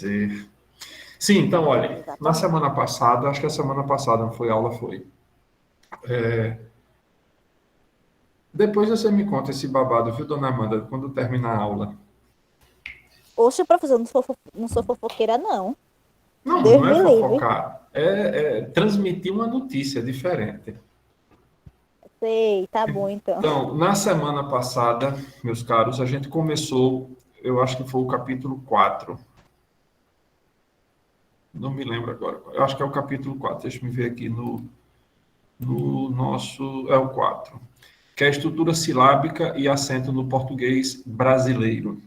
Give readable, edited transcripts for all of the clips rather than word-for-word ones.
ser. Sim, então, olha, na Exatamente. semana passada, acho que a semana passada não foi aula, foi. Depois você me conta esse babado, viu, dona Amanda, quando terminar a aula. Oxe, professor, eu não sou fofoqueira, não. Não, Deus não é me livre. fofocar, é transmitir uma notícia diferente. Sei, tá bom então. Então, na semana passada, meus caros, a gente começou, eu acho que foi o capítulo 4. Não me lembro agora. Eu acho que é o capítulo 4. Deixa eu ver aqui no nosso. É o 4. Que é a estrutura silábica e acento no português brasileiro.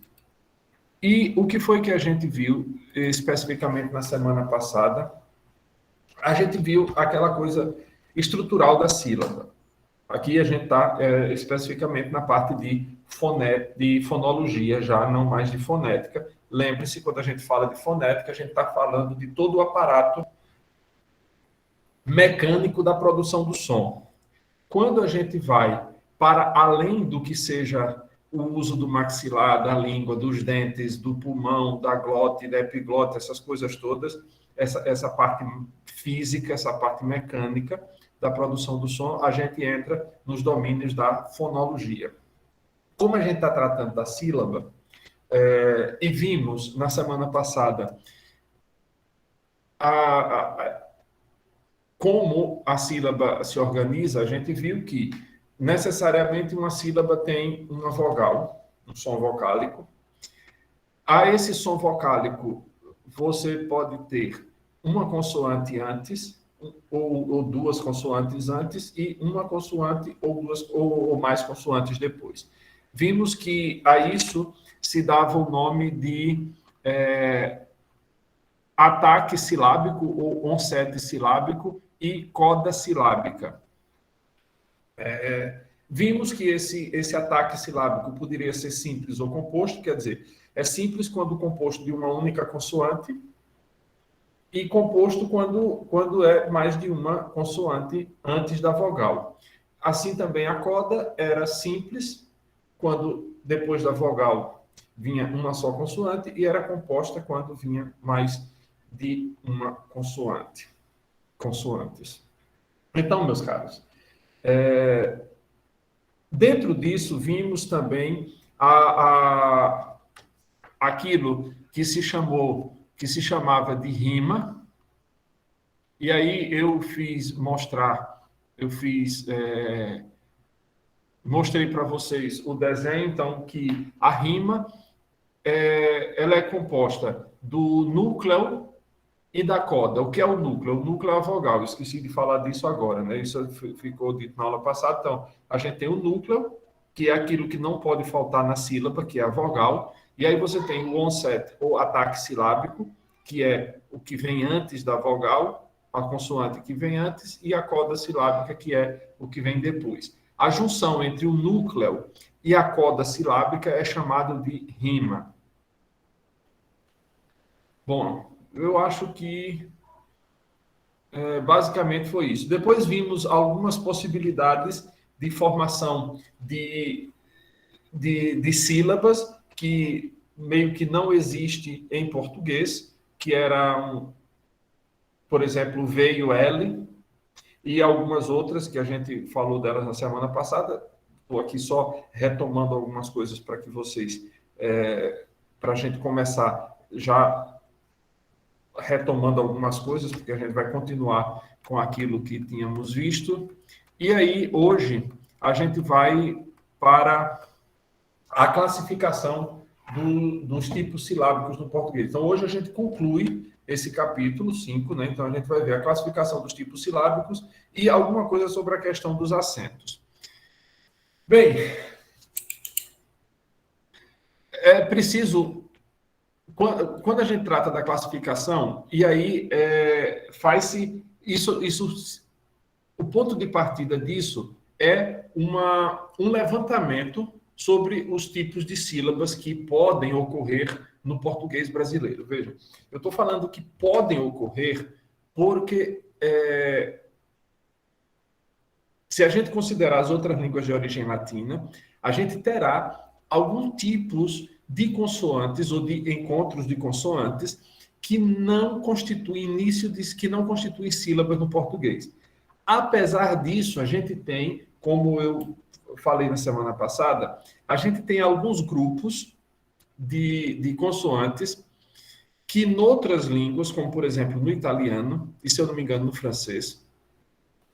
E o que foi que a gente viu, especificamente na semana passada? A gente viu aquela coisa estrutural da sílaba. Aqui a gente está especificamente na parte de fonologia, já não mais de fonética. Lembre-se, quando a gente fala de fonética, a gente está falando de todo o aparato mecânico da produção do som. Quando a gente vai para além do que seja o uso do maxilar, da língua, dos dentes, do pulmão, da glote, da epiglote, essas coisas todas, essa parte física, essa parte mecânica da produção do som, a gente entra nos domínios da fonologia. Como a gente está tratando da sílaba, e vimos na semana passada como a sílaba se organiza, a gente viu que necessariamente uma sílaba tem uma vogal, um som vocálico. A esse som vocálico, você pode ter uma consoante antes, ou duas consoantes antes, e uma consoante ou duas ou mais consoantes depois. Vimos que a isso se dava o nome de ataque silábico ou onset silábico e coda silábica. Vimos que esse ataque silábico poderia ser simples ou composto, quer dizer, é simples quando composto de uma única consoante e composto quando é mais de uma consoante antes da vogal. Assim também a coda era simples quando depois da vogal vinha uma só consoante e era composta quando vinha mais de uma consoantes. Então, meus caros, dentro disso vimos também aquilo que se chamava de rima, e aí mostrei para vocês o desenho, então, que a rima ela é composta do núcleo e da coda. O que é o núcleo? O núcleo é a vogal. Eu esqueci de falar disso agora, né? Isso ficou dito na aula passada. Então, a gente tem o núcleo, que é aquilo que não pode faltar na sílaba, que é a vogal. E aí você tem o onset, ou ataque silábico, que é o que vem antes da vogal, a consoante que vem antes, e a coda silábica, que é o que vem depois. A junção entre o núcleo e a coda silábica é chamado de rima. Bom, eu acho que basicamente foi isso. Depois vimos algumas possibilidades de formação de sílabas que meio que não existe em português, que eram, por exemplo, V e o L, e algumas outras que a gente falou delas na semana passada. Estou aqui só retomando algumas coisas para que vocês, para a gente começar já retomando algumas coisas, porque a gente vai continuar com aquilo que tínhamos visto. E aí, hoje, a gente vai para a classificação dos tipos silábicos no português. Então, hoje a gente conclui esse capítulo 5, né? Então, a gente vai ver a classificação dos tipos silábicos e alguma coisa sobre a questão dos acentos. Bem, é preciso quando a gente trata da classificação, e aí faz-se isso, o ponto de partida disso é um levantamento sobre os tipos de sílabas que podem ocorrer no português brasileiro. Veja, eu estou falando que podem ocorrer porque se a gente considerar as outras línguas de origem latina, a gente terá alguns tipos de consoantes ou de encontros de consoantes que não constituem início, que não constituem sílabas no português. Apesar disso, a gente tem, como eu falei na semana passada, a gente tem alguns grupos de consoantes que, em outras línguas, como por exemplo no italiano, e se eu não me engano no francês,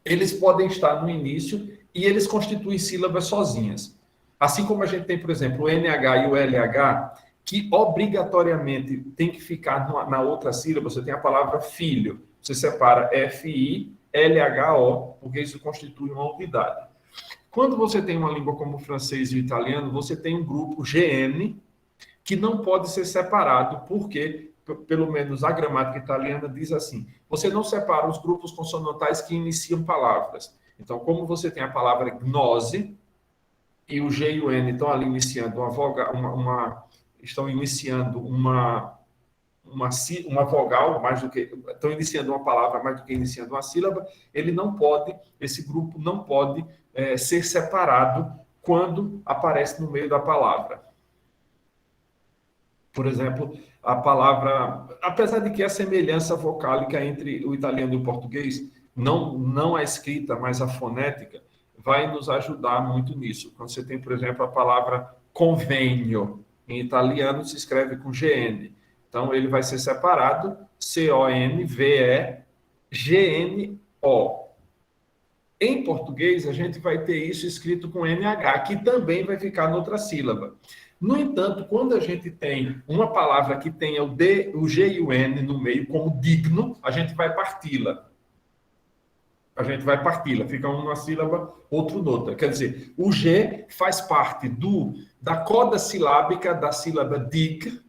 eles podem estar no início e eles constituem sílabas sozinhas. Assim como a gente tem, por exemplo, o NH e o LH, que obrigatoriamente tem que ficar na outra sílaba. Você tem a palavra filho, você separa FI, LHO, porque isso constitui uma unidade. Quando você tem uma língua como o francês e o italiano, você tem um grupo GN que não pode ser separado, porque, pelo menos a gramática italiana diz assim, você não separa os grupos consonantais que iniciam palavras. Então, como você tem a palavra gnose, e o G e o N estão ali iniciando estão iniciando uma vogal, mais do que estão iniciando uma palavra mais do que iniciando uma sílaba, esse grupo não pode ser separado quando aparece no meio da palavra. Por exemplo, a palavra, apesar de que a semelhança vocálica entre o italiano e o português, não a escrita, mas a fonética, vai nos ajudar muito nisso. Quando você tem, por exemplo, a palavra convênio, em italiano se escreve com GN. Então, ele vai ser separado, CONVEGNO. Em português, a gente vai ter isso escrito com NH, que também vai ficar noutra sílaba. No entanto, quando a gente tem uma palavra que tenha o G e o N no meio, como digno, a gente vai parti-la. Fica um numa sílaba, outro noutra. Quer dizer, o G faz parte da coda silábica da sílaba dig,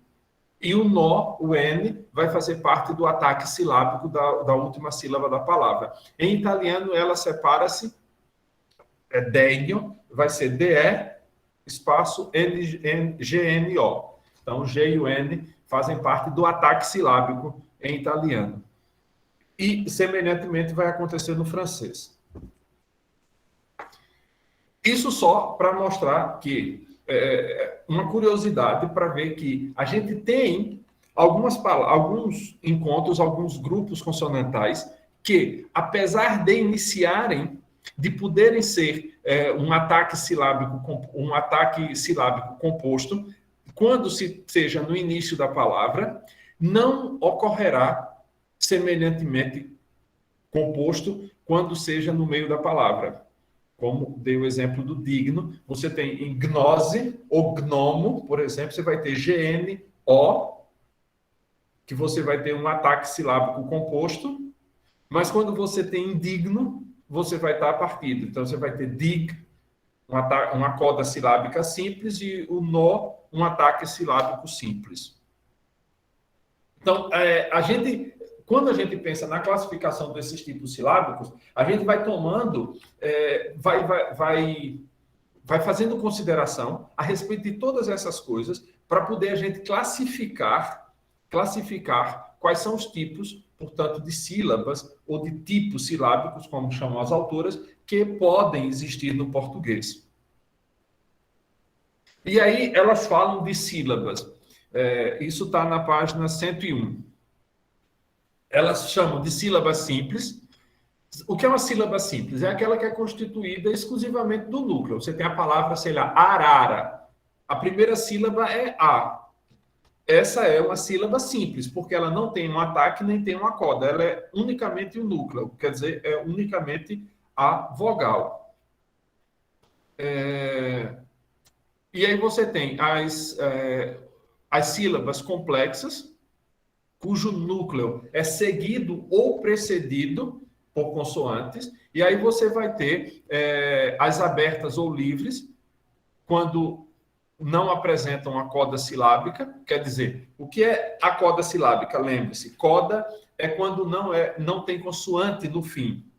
e o nó, o N, vai fazer parte do ataque silábico da última sílaba da palavra. Em italiano, ela separa-se, degno, vai ser DE, espaço GNO. Então, o G e o N fazem parte do ataque silábico em italiano. E, semelhantemente, vai acontecer no francês. Isso só para mostrar que uma curiosidade para ver que a gente tem alguns encontros, alguns grupos consonantais que, apesar de iniciarem, de poderem ser um ataque silábico composto, quando seja no início da palavra, não ocorrerá semelhantemente composto quando seja no meio da palavra. Como dei o exemplo do digno, você tem em gnose ou gnomo, por exemplo, você vai ter GNO, que você vai ter um ataque silábico composto, mas quando você tem indigno, você vai estar partido. Então, você vai ter dig, uma coda silábica simples, e o nó, um ataque silábico simples. Então, quando a gente pensa na classificação desses tipos silábicos, a gente vai tomando, vai fazendo consideração a respeito de todas essas coisas para poder a gente classificar quais são os tipos, portanto, de sílabas ou de tipos silábicos, como chamam as autoras, que podem existir no português. E aí elas falam de sílabas. Isso está na página 101. Elas chamam de sílaba simples. O que é uma sílaba simples? É aquela que é constituída exclusivamente do núcleo. Você tem a palavra, sei lá, arara. A primeira sílaba é A. Essa é uma sílaba simples, porque ela não tem um ataque nem tem uma coda. Ela é unicamente o núcleo, quer dizer, é unicamente a vogal. E aí você tem as sílabas complexas, cujo núcleo é seguido ou precedido por consoantes, e aí você vai ter as abertas ou livres, quando não apresentam a coda silábica. Quer dizer, o que é a coda silábica? Lembre-se, coda é quando não tem consoante no fim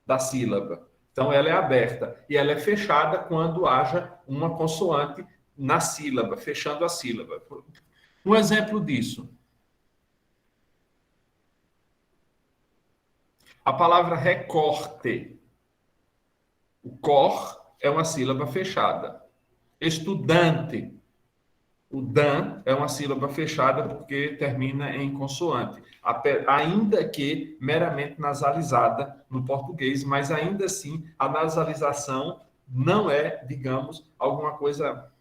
da sílaba. Então, ela é aberta, e ela é fechada quando haja uma consoante na sílaba, fechando a sílaba. Um exemplo disso: a palavra recorte. O cor é uma sílaba fechada. Estudante. O dan é uma sílaba fechada porque termina em consoante, ainda que meramente nasalizada no português, mas ainda assim a nasalização não é, digamos, alguma coisa.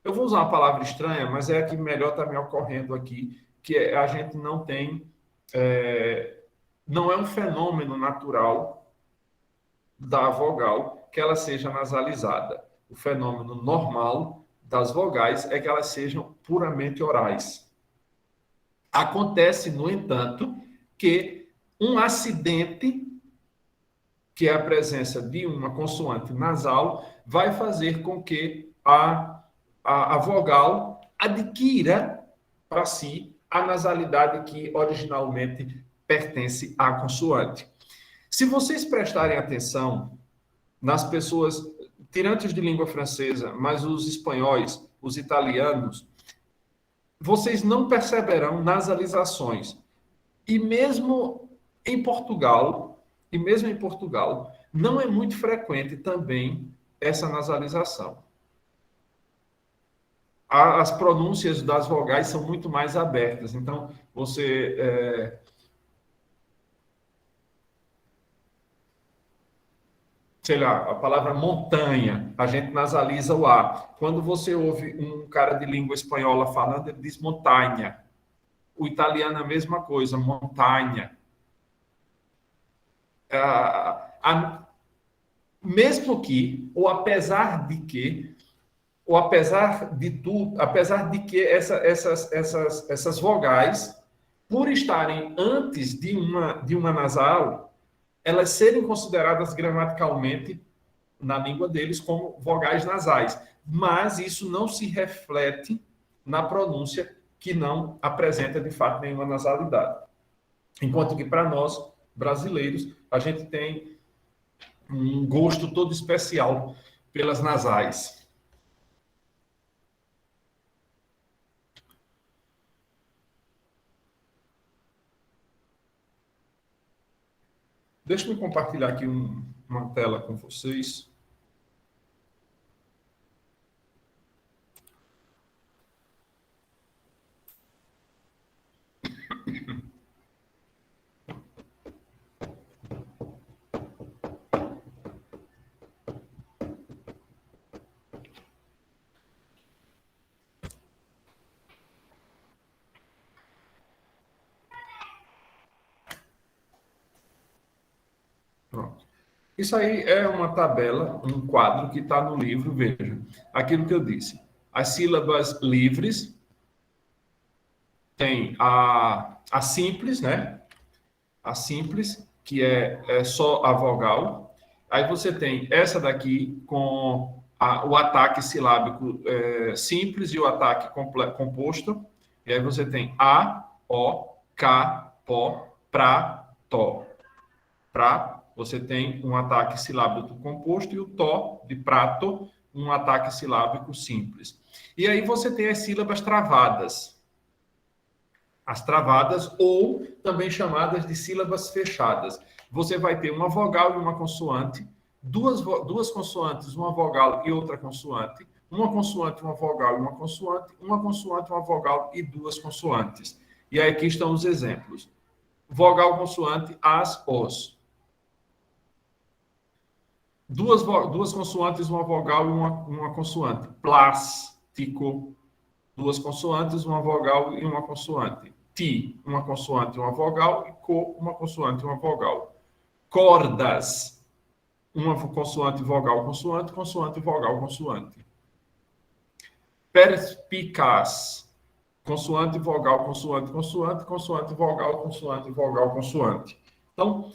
Eu vou usar uma palavra estranha, mas é a que melhor está me ocorrendo aqui, que a gente não tem, não é um fenômeno natural da vogal que ela seja nasalizada. O fenômeno normal das vogais é que elas sejam puramente orais. Acontece, no entanto, que um acidente, que é a presença de uma consoante nasal, vai fazer com que a vogal adquira para si a nasalidade que originalmente pertence à consoante. Se vocês prestarem atenção nas pessoas, tirantes de língua francesa, mas os espanhóis, os italianos, vocês não perceberão nasalizações. E mesmo em Portugal, não é muito frequente também essa nasalização. As pronúncias das vogais são muito mais abertas. Então, sei lá, a palavra montanha, a gente nasaliza o A. Quando você ouve um cara de língua espanhola falando, ele diz montanha. O italiano é a mesma coisa, montanha. Mesmo que, ou apesar de tudo, apesar de que essas vogais, por estarem antes de uma nasal, elas serem consideradas gramaticalmente na língua deles como vogais nasais, mas isso não se reflete na pronúncia, que não apresenta de fato nenhuma nasalidade. Enquanto que para nós, brasileiros, a gente tem um gosto todo especial pelas nasais. Deixa eu compartilhar aqui uma tela com vocês. Pronto. Isso aí é uma tabela, um quadro que está no livro, veja. Aquilo que eu disse. As sílabas livres tem a simples, né? A simples, que é só a vogal. Aí você tem essa daqui com o ataque silábico simples e o ataque composto. E aí você tem A, O, K, Pó, Pra, Tó. Pra, você tem um ataque silábico composto e o Tó, de prato, um ataque silábico simples. E aí você tem as sílabas travadas. As travadas, ou também chamadas de sílabas fechadas. Você vai ter uma vogal e uma consoante, duas consoantes, uma vogal e outra consoante, uma consoante, uma vogal e uma consoante, uma vogal e duas consoantes. E aí aqui estão os exemplos. Vogal, consoante, as, os. Duas consoantes, uma vogal e uma consoante. Plástico. Duas consoantes, uma vogal e uma consoante. Ti, uma consoante e uma vogal. E co, uma consoante e uma vogal. Cordas, uma consoante, vogal, consoante, consoante, vogal, consoante. Perspicaz, consoante, vogal, consoante, consoante, consoante, vogal, consoante, vogal, consoante. Então,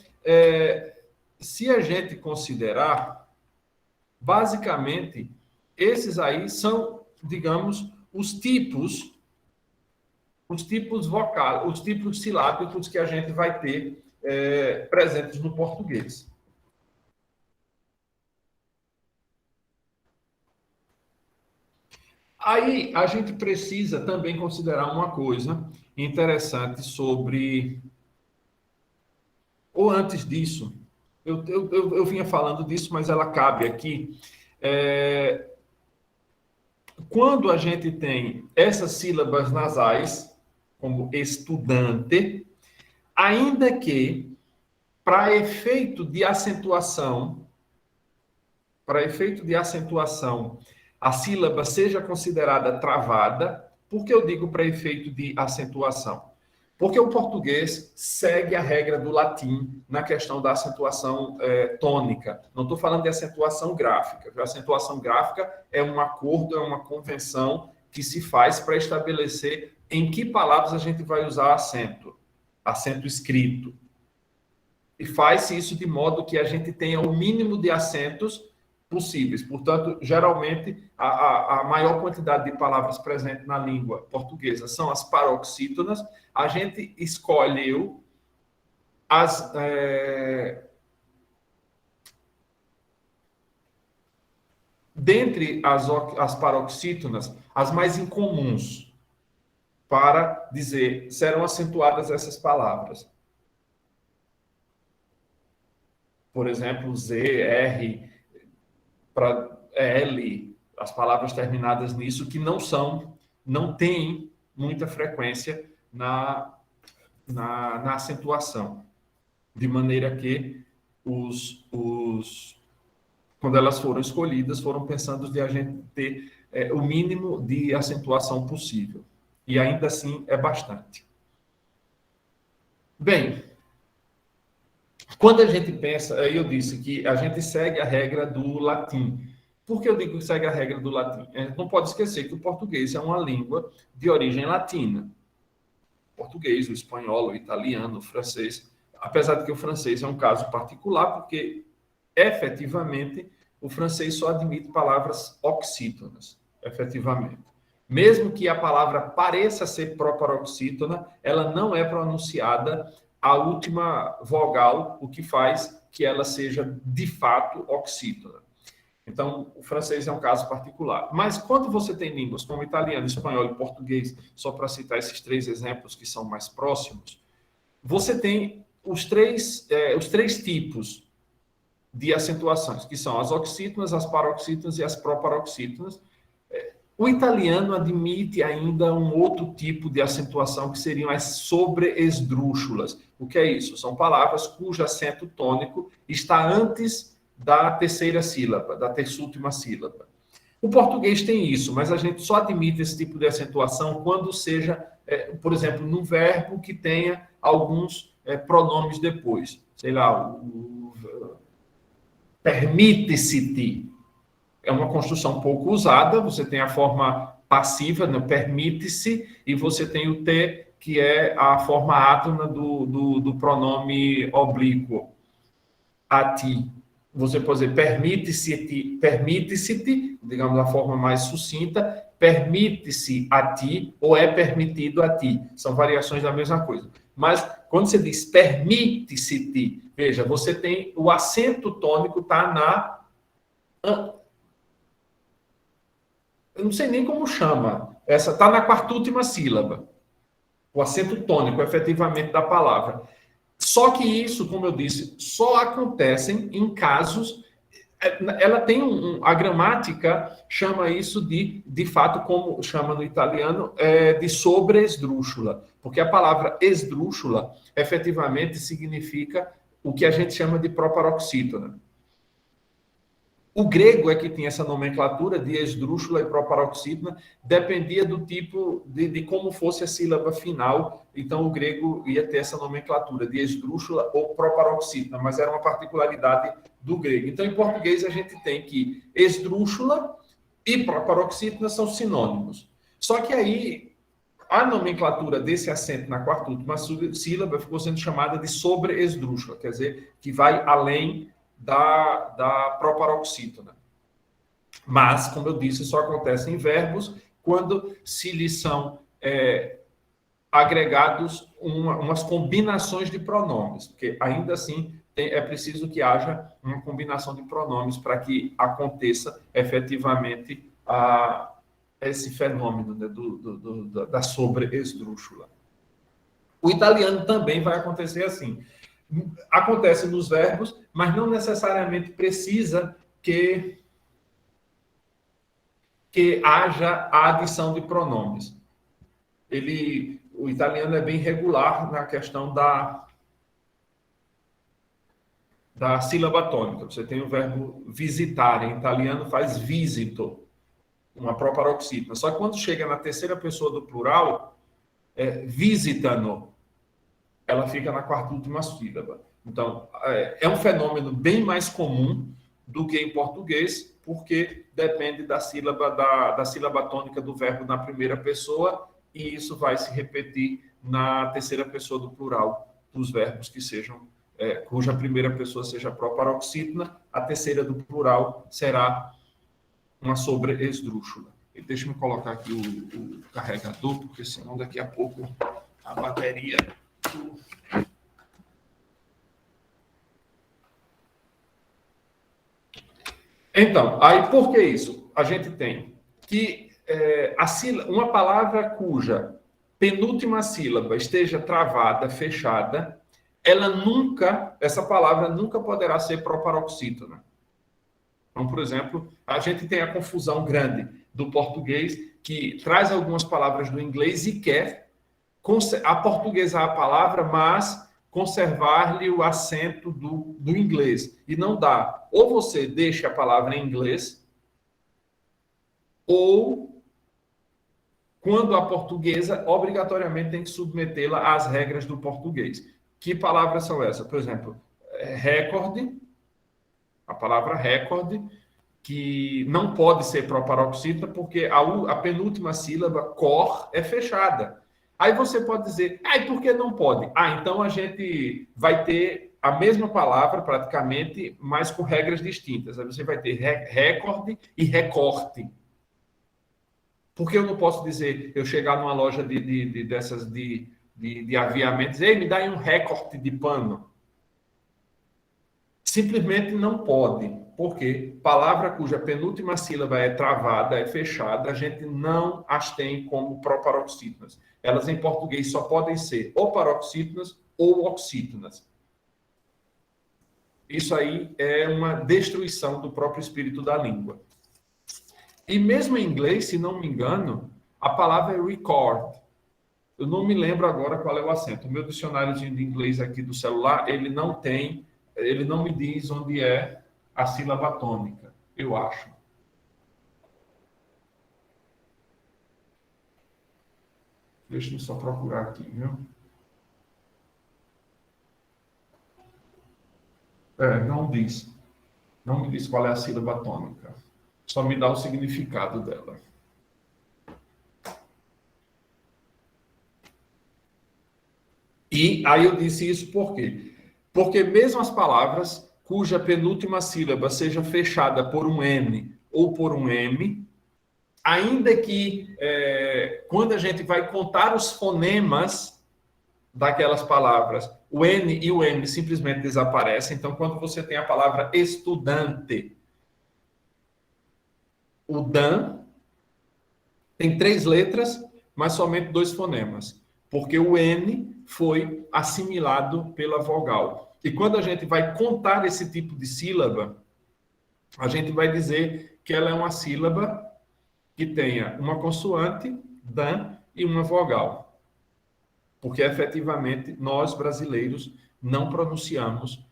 se a gente considerar, basicamente, esses aí são, digamos, os tipos vocais, os tipos silábicos que a gente vai ter presentes no português. Aí a gente precisa também considerar uma coisa interessante sobre. Ou antes disso, eu vinha falando disso, mas ela cabe aqui. quando a gente tem essas sílabas nasais, como estudante, ainda que, para efeito de acentuação, a sílaba seja considerada travada. Por que eu digo para efeito de acentuação? Porque o português segue a regra do latim na questão da acentuação tônica. Não estou falando de acentuação gráfica. A acentuação gráfica é um acordo, é uma convenção que se faz para estabelecer em que palavras a gente vai usar acento escrito. E faz-se isso de modo que a gente tenha o mínimo de acentos possíveis. Portanto, geralmente, a maior quantidade de palavras presentes na língua portuguesa são as paroxítonas. A gente escolheu dentre as paroxítonas, as mais incomuns, para dizer, serão acentuadas essas palavras. Por exemplo, Z, R, para L, as palavras terminadas nisso, que não têm muita frequência na acentuação. De maneira que quando elas foram escolhidas, foram pensando de a gente ter o mínimo de acentuação possível. E ainda assim é bastante. Bem, quando a gente pensa, aí eu disse que a gente segue a regra do latim. Por que eu digo que segue a regra do latim? A gente não pode esquecer que o português é uma língua de origem latina. O português, o espanhol, o italiano, o francês. Apesar de que o francês é um caso particular, porque, efetivamente, o francês só admite palavras oxítonas, efetivamente. Mesmo que a palavra pareça ser proparoxítona, ela não é pronunciada a última vogal, o que faz que ela seja, de fato, oxítona. Então, o francês é um caso particular. Mas quando você tem línguas como italiano, espanhol e português, só para citar esses 3 exemplos que são mais próximos, você tem os três tipos de acentuações, que são as oxítonas, as paroxítonas e as proparoxítonas. O italiano admite ainda um outro tipo de acentuação, que seriam as sobreesdrúxulas. O que é isso? São palavras cujo acento tônico está antes da terceira sílaba, da terçúltima sílaba. O português tem isso, mas a gente só admite esse tipo de acentuação quando seja, por exemplo, num verbo que tenha alguns pronomes depois. Sei lá, permite-se-te. É uma construção pouco usada, você tem a forma passiva, né, permite-se, e você tem o te, que é a forma átona do pronome oblíquo, a ti. Você pode dizer permite-se-te, digamos da forma mais sucinta, permite-se a ti, ou é permitido a ti. São variações da mesma coisa. Mas, quando você diz permite-se-te, veja, você tem o acento tônico, está na... Eu não sei nem como chama. Essa está na quarta-última sílaba. O acento tônico, efetivamente, da palavra. Só que isso, como eu disse, só acontecem em casos... Ela tem a gramática chama isso de fato, como chama no italiano, de sobreesdrúxula. Porque a palavra esdrúxula, efetivamente, significa o que a gente chama de proparoxítona. O grego é que tinha essa nomenclatura de esdrúxula e proparoxítona, dependia do tipo de como fosse a sílaba final. Então, o grego ia ter essa nomenclatura de esdrúxula ou proparoxítona, mas era uma particularidade do grego. Então, em português, a gente tem que esdrúxula e proparoxítona são sinônimos. Só que aí, a nomenclatura desse acento na quarta última sílaba ficou sendo chamada de sobreesdrúxula, quer dizer, que vai além da proparoxítona. Mas, como eu disse, só acontece em verbos quando se lhes são agregados umas combinações de pronomes, porque ainda assim é preciso que haja uma combinação de pronomes para que aconteça efetivamente esse fenômeno, né, da sobreesdrúxula. O italiano também vai acontecer assim. Acontece nos verbos, mas não necessariamente precisa que que haja a adição de pronomes. O italiano é bem regular na questão da sílaba tônica. Você tem o verbo visitare, em italiano faz visito, uma proparoxítona. Só que quando chega na terceira pessoa do plural, visitano, ela fica na quarta última sílaba. Então, é um fenômeno bem mais comum do que em português, porque depende da sílaba tônica do verbo na primeira pessoa, e isso vai se repetir na terceira pessoa do plural dos verbos que sejam, cuja primeira pessoa seja proparoxítona, a terceira do plural será uma sobreesdrúxula. E deixa eu colocar aqui o carregador, porque senão daqui a pouco a bateria... Então, aí por que isso? A gente tem que uma palavra cuja penúltima sílaba esteja travada, fechada, essa palavra nunca poderá ser proparoxítona. Então, por exemplo, a gente tem a confusão grande do português, que traz algumas palavras do inglês e quer aportuguesar a palavra, mas conservar-lhe o acento do inglês. E não dá. Ou você deixa a palavra em inglês, ou, quando a portuguesa, obrigatoriamente tem que submetê-la às regras do português. Que palavras são essas? Por exemplo, recorde, a palavra recorde, que não pode ser proparoxítona, porque a penúltima sílaba, cor, é fechada. Aí você pode dizer, e por que não pode? Então a gente vai ter a mesma palavra, praticamente, mas com regras distintas. Aí você vai ter recorde e recorte. Por que eu não posso dizer, eu chegar numa loja dessas de aviamento e dizer, me dá aí um recorte de pano? Simplesmente não pode. Porque palavra cuja penúltima sílaba é travada, é fechada, a gente não as tem como proparoxítonas. Elas em português só podem ser ou paroxítonas ou oxítonas. Isso aí é uma destruição do próprio espírito da língua. E mesmo em inglês, se não me engano, a palavra é record. Eu não me lembro agora qual é o acento. O meu dicionário de inglês aqui do celular, ele não me diz onde é a sílaba tônica, eu acho. Deixa eu só procurar aqui, viu? Não diz. Não me diz qual é a sílaba tônica. Só me dá o significado dela. E aí eu disse isso por quê? Porque mesmo as palavras cuja penúltima sílaba seja fechada por um N ou por um M, ainda que quando a gente vai contar os fonemas daquelas palavras, o N e o M simplesmente desaparecem. Então, quando você tem a palavra estudante, o dan tem 3 letras, mas somente 2 fonemas, porque o N foi assimilado pela vogal. E quando a gente vai contar esse tipo de sílaba, a gente vai dizer que ela é uma sílaba que tenha uma consoante, dan, e uma vogal. Porque, efetivamente, nós, brasileiros, não pronunciamos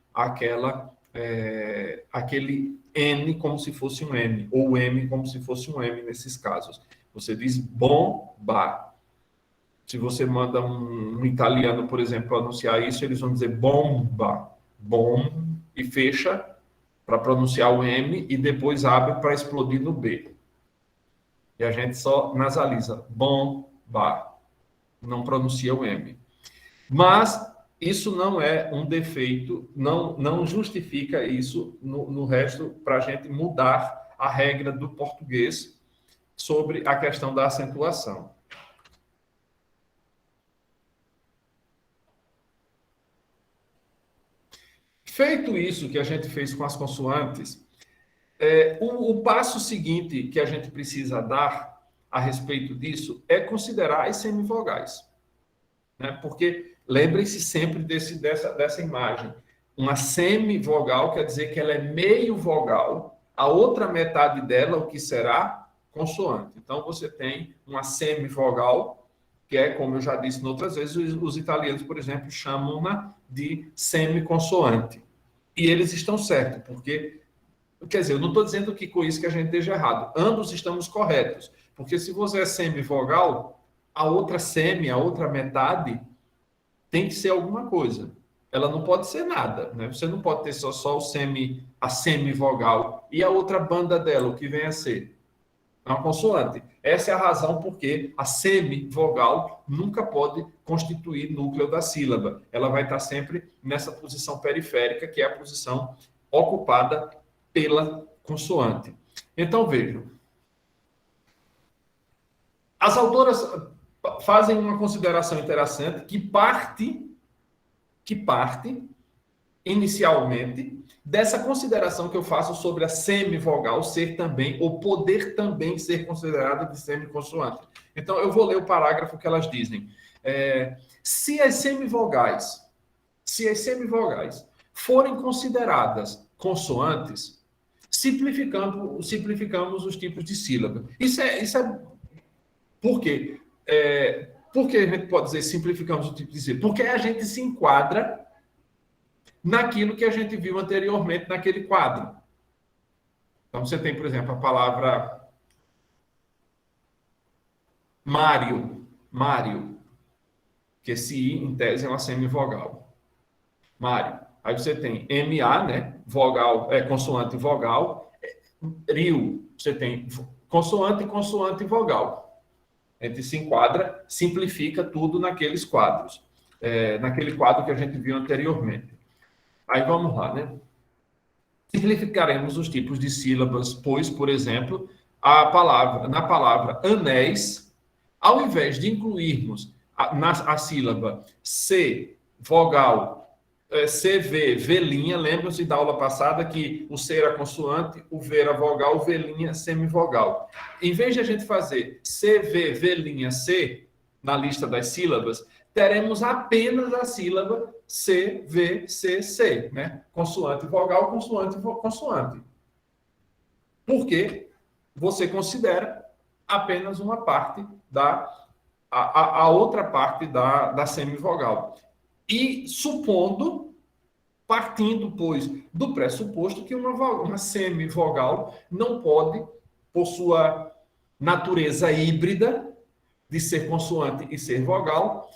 aquele N como se fosse um N, ou M como se fosse um M nesses casos. Você diz bomba. Se você manda um italiano, por exemplo, pronunciar isso, eles vão dizer bomba, bom, e fecha para pronunciar o M e depois abre para explodir no B. E a gente só nasaliza bomba, não pronuncia o M. Mas isso não é um defeito, não justifica isso no resto para a gente mudar a regra do português sobre a questão da acentuação. Feito isso que a gente fez com as consoantes, o passo seguinte que a gente precisa dar a respeito disso é considerar as semivogais. Né? Porque lembrem-se sempre dessa imagem. Uma semivogal quer dizer que ela é meio vogal, a outra metade dela, o que será? consoante. Então, você tem uma semivogal, que é, como eu já disse outras vezes, os italianos, por exemplo, chamam-na de semiconsoante. E eles estão certos, porque, quer dizer, eu não estou dizendo que com isso que a gente esteja errado. Ambos estamos corretos. Porque se você é semivogal, a outra semi, a outra metade, tem que ser alguma coisa. Ela não pode ser nada, né? Você não pode ter só a semivogal e a outra banda dela, o que vem a ser uma consoante. Essa é a razão porque a semivogal nunca pode constituir núcleo da sílaba. Ela vai estar sempre nessa posição periférica, que é a posição ocupada pela consoante. Então, vejam. As autoras fazem uma consideração interessante que parte inicialmente dessa consideração que eu faço sobre a semivogal ser também, ou poder também ser considerada de semiconsoante. Então, eu vou ler o parágrafo que elas dizem. Se as semivogais forem consideradas consoantes, simplificamos os tipos de sílaba. Isso é por quê? Por que a gente pode dizer simplificamos o tipo de sílaba? Porque a gente se enquadra naquilo que a gente viu anteriormente naquele quadro. Então, você tem, por exemplo, a palavra Mário, que esse I, em tese, é uma semivogal. Mário. Aí você tem MA, né? Vogal, consoante e vogal. Rio, você tem consoante, consoante e vogal. A gente se enquadra, simplifica tudo naqueles quadros. Naquele quadro que a gente viu anteriormente. Aí vamos lá, né? Simplificaremos os tipos de sílabas, pois, por exemplo, na palavra anéis, ao invés de incluirmos a sílaba C, vogal, CV, V', lembram-se da aula passada que o C era consoante, o V era vogal, o V' semivogal. Em vez de a gente fazer CV, V', C na lista das sílabas, teremos apenas a sílaba C, V, C, C, né? Consoante, vogal, consoante, consoante. Porque você considera apenas uma parte a outra parte da semivogal. E partindo, pois, do pressuposto que uma semivogal não pode, por sua natureza híbrida, de ser consoante e ser vogal,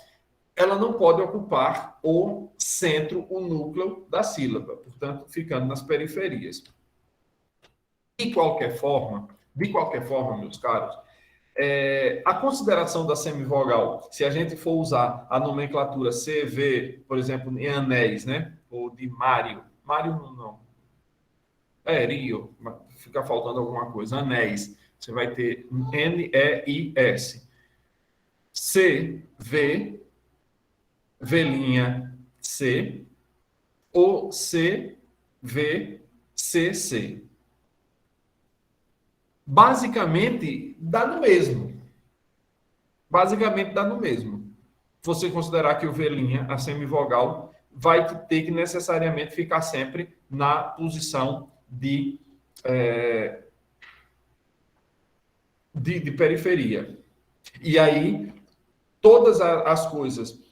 ela não pode ocupar o centro, o núcleo da sílaba, portanto, ficando nas periferias. De qualquer forma, meus caros, a consideração da semivogal, se a gente for usar a nomenclatura CV, por exemplo, em anéis, né? Ou de Mário não. Rio, fica faltando alguma coisa. Anéis, você vai ter N-E-I-S. C, V, V' C, ou C, V, C, C. Basicamente, dá no mesmo. Você considerar que o V', a semivogal, vai ter que necessariamente ficar sempre na posição de periferia. E aí, todas as coisas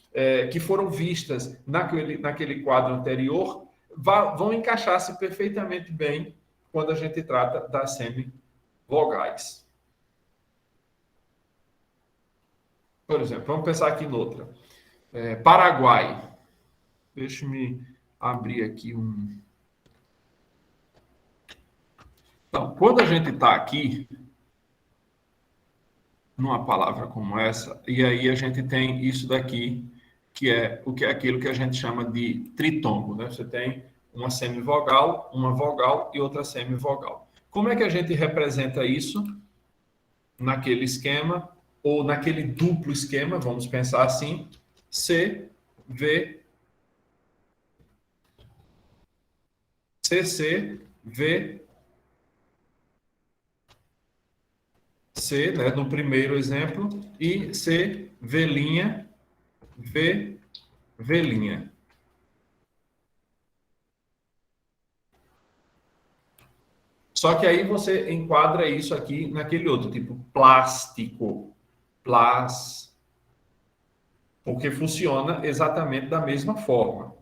que foram vistas naquele quadro anterior vão encaixar-se perfeitamente bem quando a gente trata das semivogais. Por exemplo, vamos pensar aqui noutra. Paraguai. Deixa-me abrir aqui um... Então, quando a gente está aqui numa palavra como essa, e aí a gente tem isso daqui, que é aquilo que a gente chama de tritongo, né? Você tem uma semivogal, uma vogal e outra semivogal. Como é que a gente representa isso naquele esquema, ou naquele duplo esquema, vamos pensar assim, C, V, C, C, V, C, né, no primeiro exemplo, e C, V', V, V'. Só que aí você enquadra isso aqui naquele outro, tipo plástico, porque funciona exatamente da mesma forma.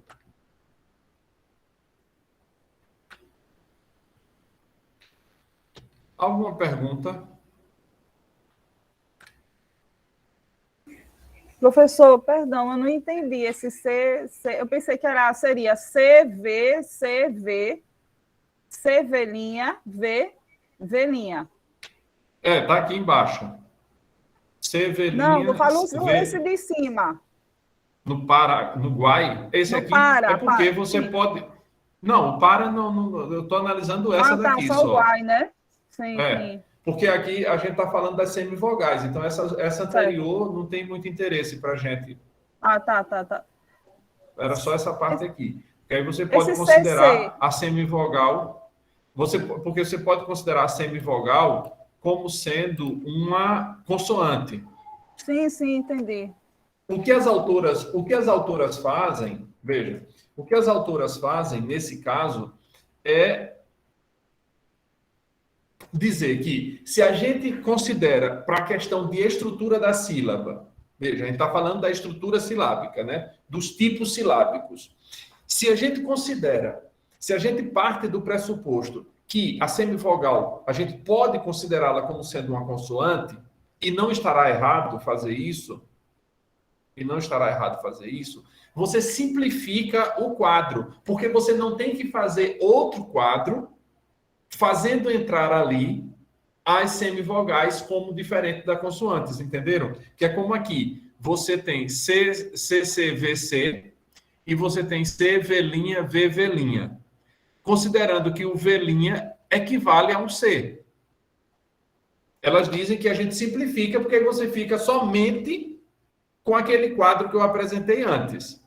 Alguma pergunta? Professor, perdão, eu não entendi esse eu pensei que seria CV, CV, V, Vlinha. Tá aqui embaixo. Não, eu Cervelinha, falo esse de cima. no Guai. Esse No aqui é para, porque você sim. pode... Não, não, eu estou analisando essa Tá, daqui só o só. guai, né? Sim, sim. Porque aqui a gente está falando das semivogais, então essa Certo. anterior não tem muito interesse para a gente. Tá. Era só essa parte aqui. Que aí você pode Esse CC, considerar a semivogal, porque você pode considerar a semivogal como sendo uma consoante. sim, entendi. O que as autoras fazem, veja, o que as autoras fazem nesse caso é dizer que se a gente considera para a questão de estrutura da sílaba, veja, a gente está falando da estrutura silábica, né? Dos tipos silábicos. Se a gente considera, se a gente parte do pressuposto que a semivogal, a gente pode considerá-la como sendo uma consoante, e não estará errado fazer isso, você simplifica o quadro, porque você não tem que fazer outro quadro fazendo entrar ali as semivogais como diferente da consoantes, entenderam? Que é como aqui, você tem CCVC e você tem CV', VV'. Considerando que o V' equivale a um C. Elas dizem que a gente simplifica porque aí você fica somente com aquele quadro que eu apresentei antes.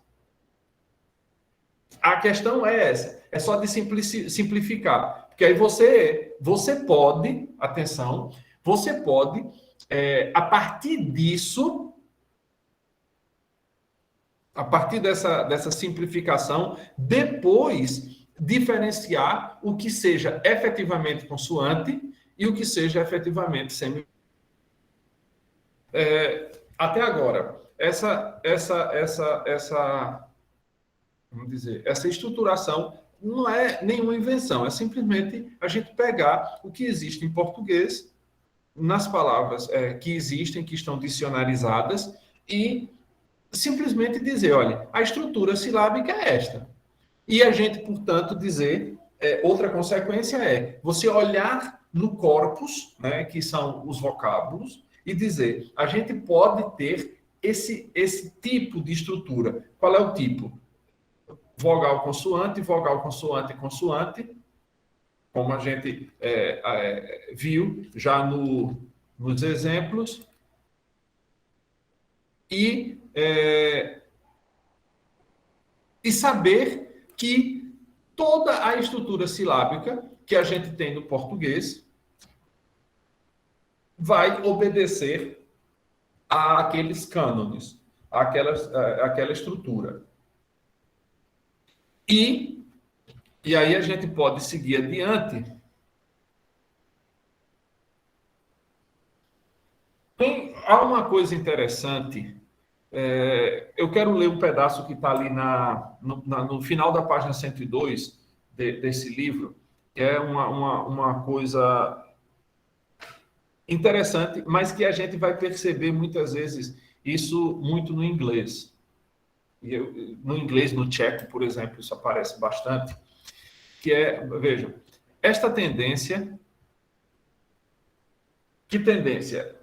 A questão é essa, é só de simplificar. Porque aí você pode, atenção, você pode, a partir disso, a partir dessa simplificação, depois diferenciar o que seja efetivamente consoante e o que seja efetivamente semi. Até agora, vamos dizer, essa estruturação não é nenhuma invenção, é simplesmente a gente pegar o que existe em português nas palavras que existem, que estão dicionarizadas, e simplesmente dizer, olha, a estrutura silábica é esta. E a gente, portanto, dizer, outra consequência é você olhar no corpus, né, que são os vocábulos, e dizer, a gente pode ter esse tipo de estrutura. Qual é o tipo? Vogal, consoante, consoante, como a gente viu já nos exemplos, e saber que toda a estrutura silábica que a gente tem no português vai obedecer àqueles cânones, àquela estrutura. E aí a gente pode seguir adiante. Há uma coisa interessante. Eu quero ler um pedaço que está ali no final da página 102 desse livro, que é uma coisa interessante, mas que a gente vai perceber muitas vezes isso muito no inglês. No inglês, no tcheco, por exemplo, isso aparece bastante, que vejam, esta tendência, que tendência?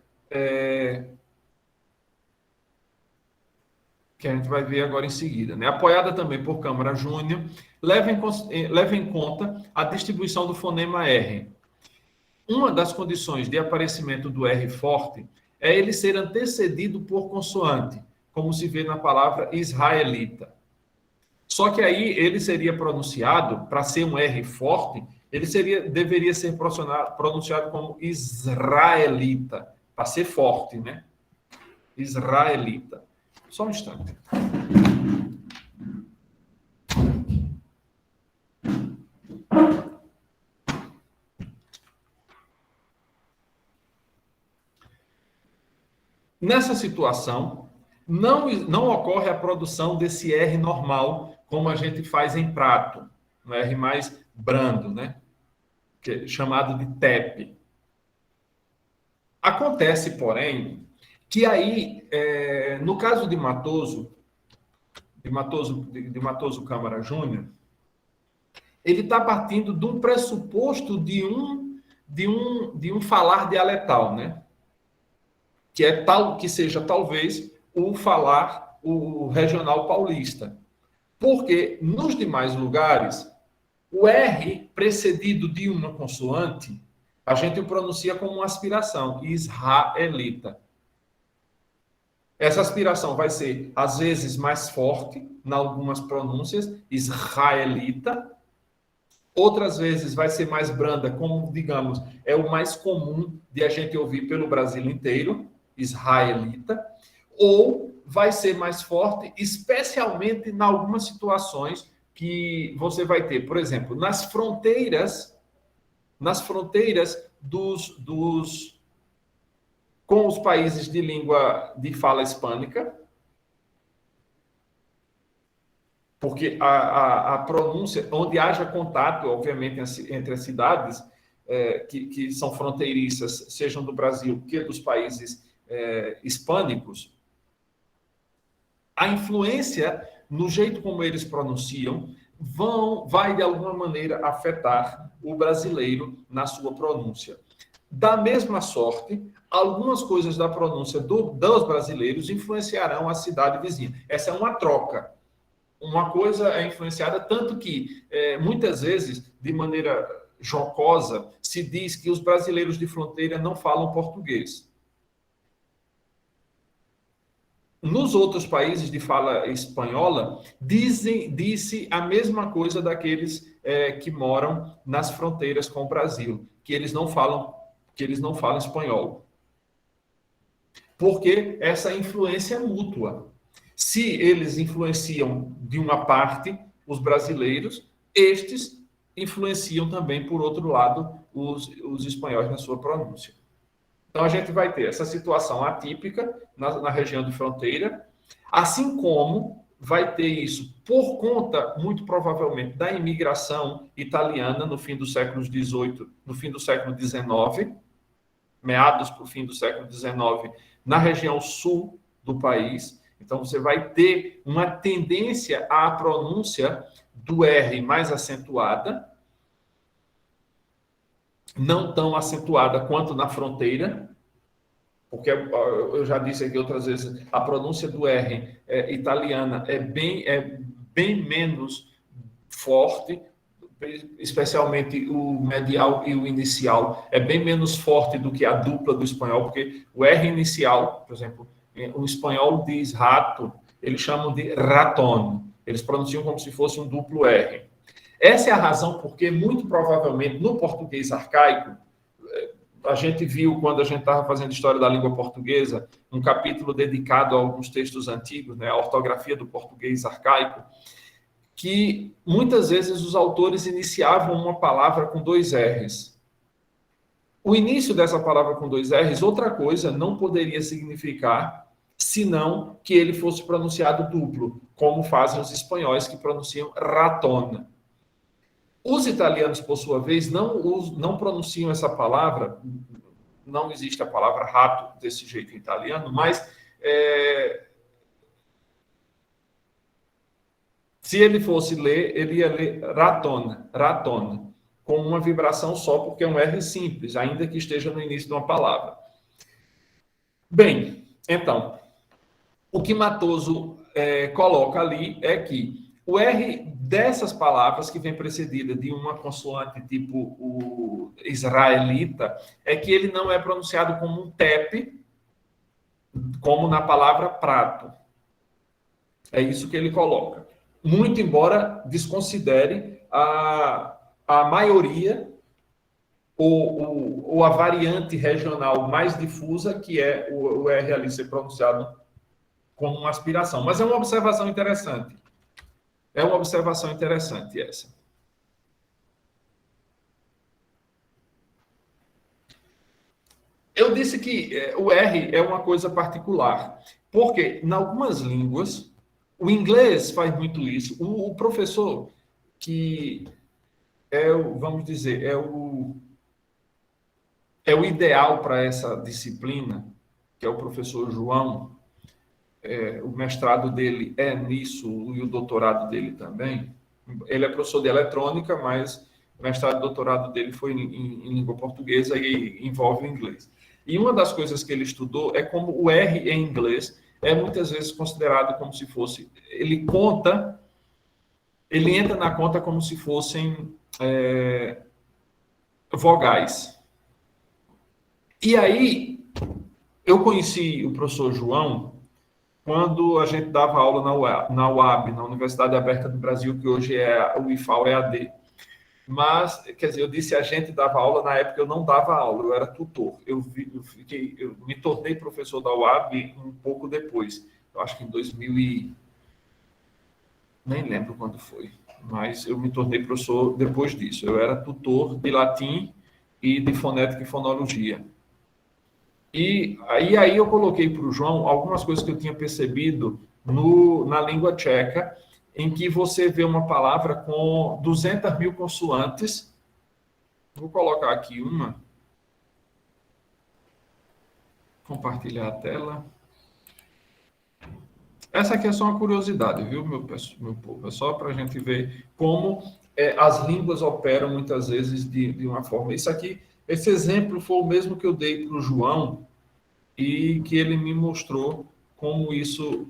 Que a gente vai ver agora em seguida, né? Apoiada também por Câmara Júnior, leva em conta a distribuição do fonema R. Uma das condições de aparecimento do R forte é ele ser antecedido por consoante, como se vê na palavra israelita. Só que aí ele seria pronunciado, para ser um R forte, ele deveria ser pronunciado como israelita, para ser forte, né? Israelita. Só um instante. Nessa situação, não ocorre a produção desse R normal, como a gente faz em prato, um R mais brando, né? Que é chamado de TEP. Acontece, porém, que aí, no caso de Matoso Câmara Júnior, ele está partindo de um pressuposto de um falar dialetal, né? Que é tal que seja talvez o regional paulista. Porque nos demais lugares, o R precedido de uma consoante, a gente o pronuncia como uma aspiração, israelita. Essa aspiração vai ser, às vezes, mais forte, em algumas pronúncias, israelita. Outras vezes vai ser mais branda, como, digamos, é o mais comum de a gente ouvir pelo Brasil inteiro, israelita. Ou vai ser mais forte, especialmente em algumas situações que você vai ter, por exemplo, nas fronteiras com os países de língua de fala hispânica, porque a pronúncia, onde haja contato, obviamente, entre as cidades que são fronteiriças, sejam do Brasil que dos países hispânicos, a influência no jeito como eles pronunciam vai de alguma maneira afetar o brasileiro na sua pronúncia. Da mesma sorte, algumas coisas da pronúncia dos brasileiros influenciarão a cidade vizinha. Essa é uma troca. Uma coisa é influenciada, tanto que muitas vezes, de maneira jocosa, se diz que os brasileiros de fronteira não falam português. Nos outros países de fala espanhola, disse a mesma coisa daqueles que moram nas fronteiras com o Brasil, que eles não falam espanhol. Porque essa influência é mútua. Se eles influenciam de uma parte os brasileiros, estes influenciam também, por outro lado, os espanhóis na sua pronúncia. Então, a gente vai ter essa situação atípica na região de fronteira, assim como vai ter isso por conta, muito provavelmente, da imigração italiana no fim do século XVIII, no fim do século XIX, meados para o fim do século XIX, na região sul do país. Então, você vai ter uma tendência à pronúncia do R mais acentuada, não tão acentuada quanto na fronteira, porque eu já disse aqui outras vezes, a pronúncia do R italiana é bem menos forte, especialmente o medial e o inicial, é bem menos forte do que a dupla do espanhol, porque o R inicial, por exemplo, o espanhol diz rato, eles chamam de ratón, eles pronunciam como se fosse um duplo R. Essa é a razão porque, muito provavelmente, no português arcaico, a gente viu, quando a gente estava fazendo História da Língua Portuguesa, um capítulo dedicado a alguns textos antigos, né, a ortografia do português arcaico, que muitas vezes os autores iniciavam uma palavra com 2 R's. O início dessa palavra com 2 R's, outra coisa, não poderia significar, senão que ele fosse pronunciado duplo, como fazem os espanhóis que pronunciam ratona. Os italianos, por sua vez, não pronunciam essa palavra, não existe a palavra rato desse jeito em italiano, mas se ele fosse ler, ele ia ler ratona, com uma vibração só, porque é um R simples, ainda que esteja no início de uma palavra. Bem, então, o que Matoso coloca ali é que o R dessas palavras, que vem precedida de uma consoante tipo o israelita, é que ele não é pronunciado como um TEP, como na palavra prato. É isso que ele coloca. Muito embora desconsidere a maioria ou a variante regional mais difusa, que é o R ali ser pronunciado como uma aspiração. Mas é uma observação interessante. É uma observação interessante essa. Eu disse que o R é uma coisa particular, porque em algumas línguas, o inglês faz muito isso. O professor que vamos dizer, é o ideal para essa disciplina, que é o professor João, o mestrado dele é nisso e o doutorado dele também. Ele é professor de eletrônica, mas o mestrado e doutorado dele foi em língua portuguesa e envolve o inglês. E uma das coisas que ele estudou é como o R em inglês é muitas vezes considerado como se fosse... Ele entra na conta como se fossem vogais. E aí, eu conheci o professor João quando a gente dava aula na UAB, na Universidade Aberta do Brasil, que hoje é o IFAL-EAD. Mas, quer dizer, eu disse a gente dava aula, na época eu não dava aula, eu era tutor. Eu me tornei professor da UAB um pouco depois, eu acho que em 2000 nem lembro quando foi, mas eu me tornei professor depois disso. Eu era tutor de latim e de fonética e fonologia. E aí eu coloquei para o João algumas coisas que eu tinha percebido na língua tcheca, em que você vê uma palavra com 200 mil consoantes. Vou colocar aqui uma. Compartilhar a tela. Essa aqui é só uma curiosidade, viu, meu povo? É só para a gente ver como as línguas operam muitas vezes de uma forma. Esse exemplo foi o mesmo que eu dei para o João e que ele me mostrou como isso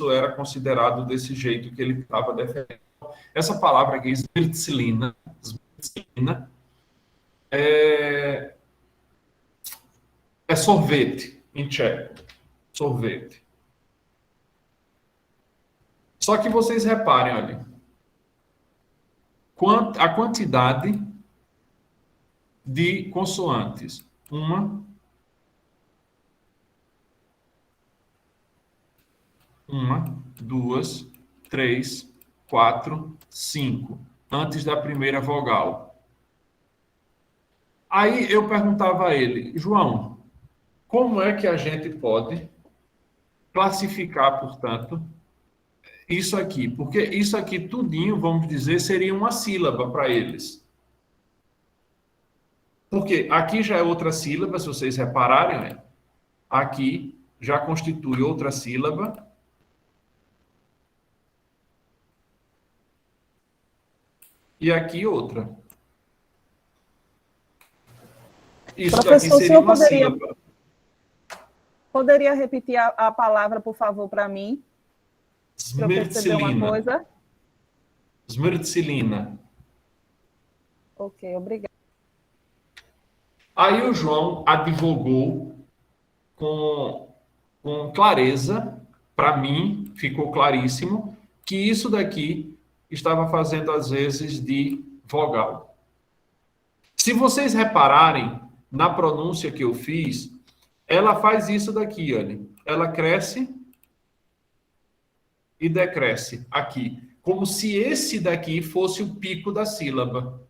era considerado desse jeito que ele estava defendendo. Essa palavra aqui, Zmertsilina, é sorvete em tcheco. Sorvete. Só que vocês reparem, olha, a quantidade de consoantes. Uma, 2, 3, 4, 5, antes da primeira vogal. Aí eu perguntava a ele, João, como é que a gente pode classificar, portanto, isso aqui? Porque isso aqui tudinho, vamos dizer, seria uma sílaba para eles. Porque aqui já é outra sílaba, se vocês repararem, né? Aqui já constitui outra sílaba. E aqui outra. Isso Professor, daqui seria uma sílaba. Poderia repetir a palavra, por favor, para mim? Para eu perceber uma coisa. Zmertsilina. Ok, obrigada. Aí o João advogou com clareza, para mim ficou claríssimo, que isso daqui estava fazendo às vezes de vogal. Se vocês repararem na pronúncia que eu fiz, ela faz isso daqui, olha. Ela cresce e decresce aqui, como se esse daqui fosse o pico da sílaba.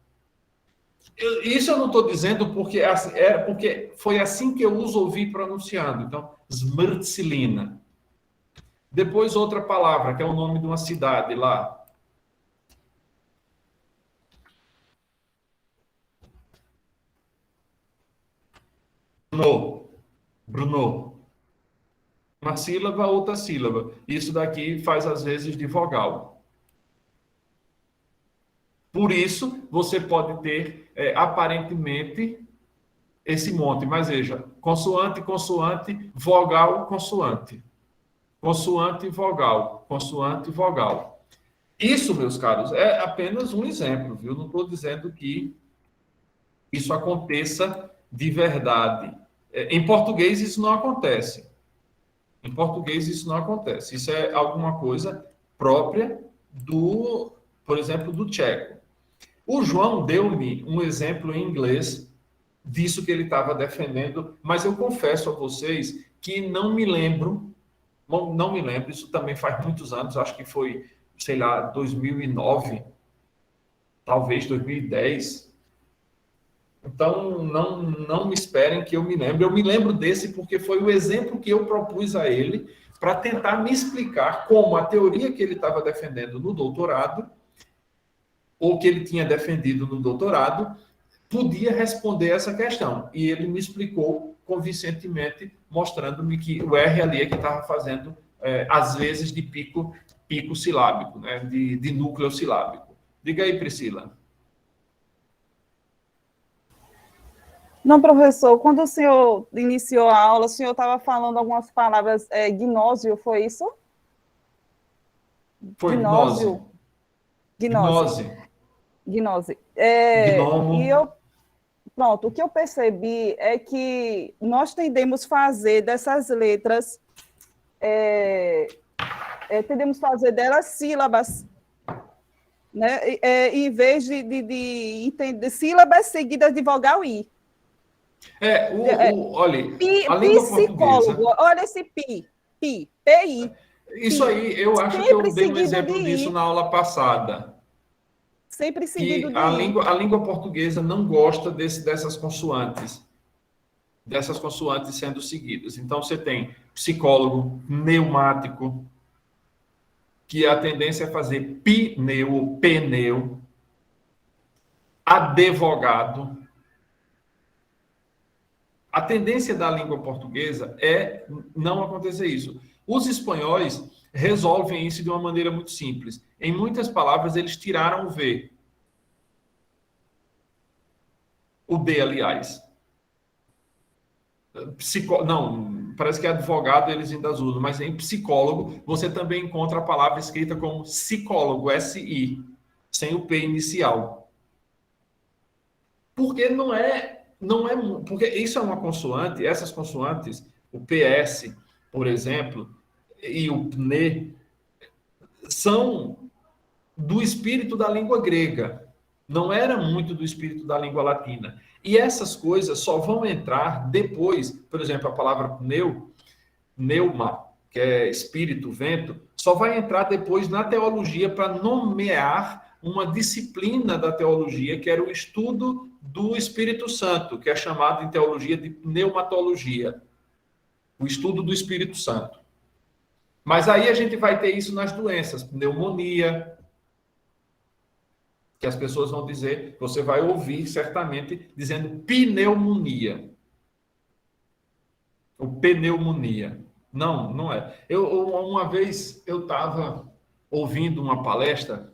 Isso eu não estou dizendo porque foi assim que eu os ouvi pronunciando. Então, Zmertsilina. Depois outra palavra, que é o nome de uma cidade lá. Brno. Uma sílaba, outra sílaba. Isso daqui faz às vezes de vogal. Por isso, você pode ter, aparentemente, esse monte. Mas veja, consoante, consoante, vogal, consoante. Consoante, vogal. Consoante, vogal. Isso, meus caros, é apenas um exemplo, viu? Não estou dizendo que isso aconteça de verdade. Em português, isso não acontece. Em português, isso não acontece. Isso é alguma coisa própria por exemplo, do tcheco. O João deu-me um exemplo em inglês disso que ele estava defendendo, mas eu confesso a vocês que não me lembro, isso também faz muitos anos, acho que foi, sei lá, 2009, talvez 2010. Então, não me esperem que eu me lembre. Eu me lembro desse porque foi o exemplo que eu propus a ele para tentar me explicar como a teoria que ele estava defendendo no doutorado, ou que ele tinha defendido no doutorado, podia responder essa questão. E ele me explicou convincentemente, mostrando-me que o R ali é que estava fazendo, às vezes, de pico silábico, né? de núcleo silábico. Diga aí, Priscila. Não, professor, quando o senhor iniciou a aula, o senhor estava falando algumas palavras, gnósio, foi isso? Foi Gnósio. gnose. Gnose. Gnomo. Pronto, o que eu percebi é que nós tendemos a fazer dessas letras, tendemos a fazer delas sílabas, né? Em vez de entender sílabas seguidas de vogal I. Olha, a língua portuguesa... Psicólogo, olha esse PI. Isso aí, eu acho que eu dei um exemplo disso na aula passada. Sempre seguido de a língua portuguesa não gosta dessas consoantes sendo seguidas. Então, você tem psicólogo, pneumático, que a tendência é fazer pneu, advogado. A tendência da língua portuguesa é não acontecer isso. Os espanhóis resolvem isso de uma maneira muito simples. Em muitas palavras, eles tiraram o V. O D, aliás. Não, parece que é advogado, eles ainda usam, mas em psicólogo, você também encontra a palavra escrita como psicólogo, S-I, sem o P inicial. Porque porque isso é uma consoante, essas consoantes, o PS, por exemplo, e o PNE, são do espírito da língua grega. Não era muito do espírito da língua latina. E essas coisas só vão entrar depois, por exemplo, a palavra pneuma, que é espírito, vento, só vai entrar depois na teologia para nomear uma disciplina da teologia, que era o estudo do Espírito Santo, que é chamado em teologia de pneumatologia, o estudo do Espírito Santo. Mas aí a gente vai ter isso nas doenças, pneumonia, que as pessoas vão dizer, você vai ouvir certamente dizendo pneumonia. Ou pneumonia. Não é. Uma vez eu estava ouvindo uma palestra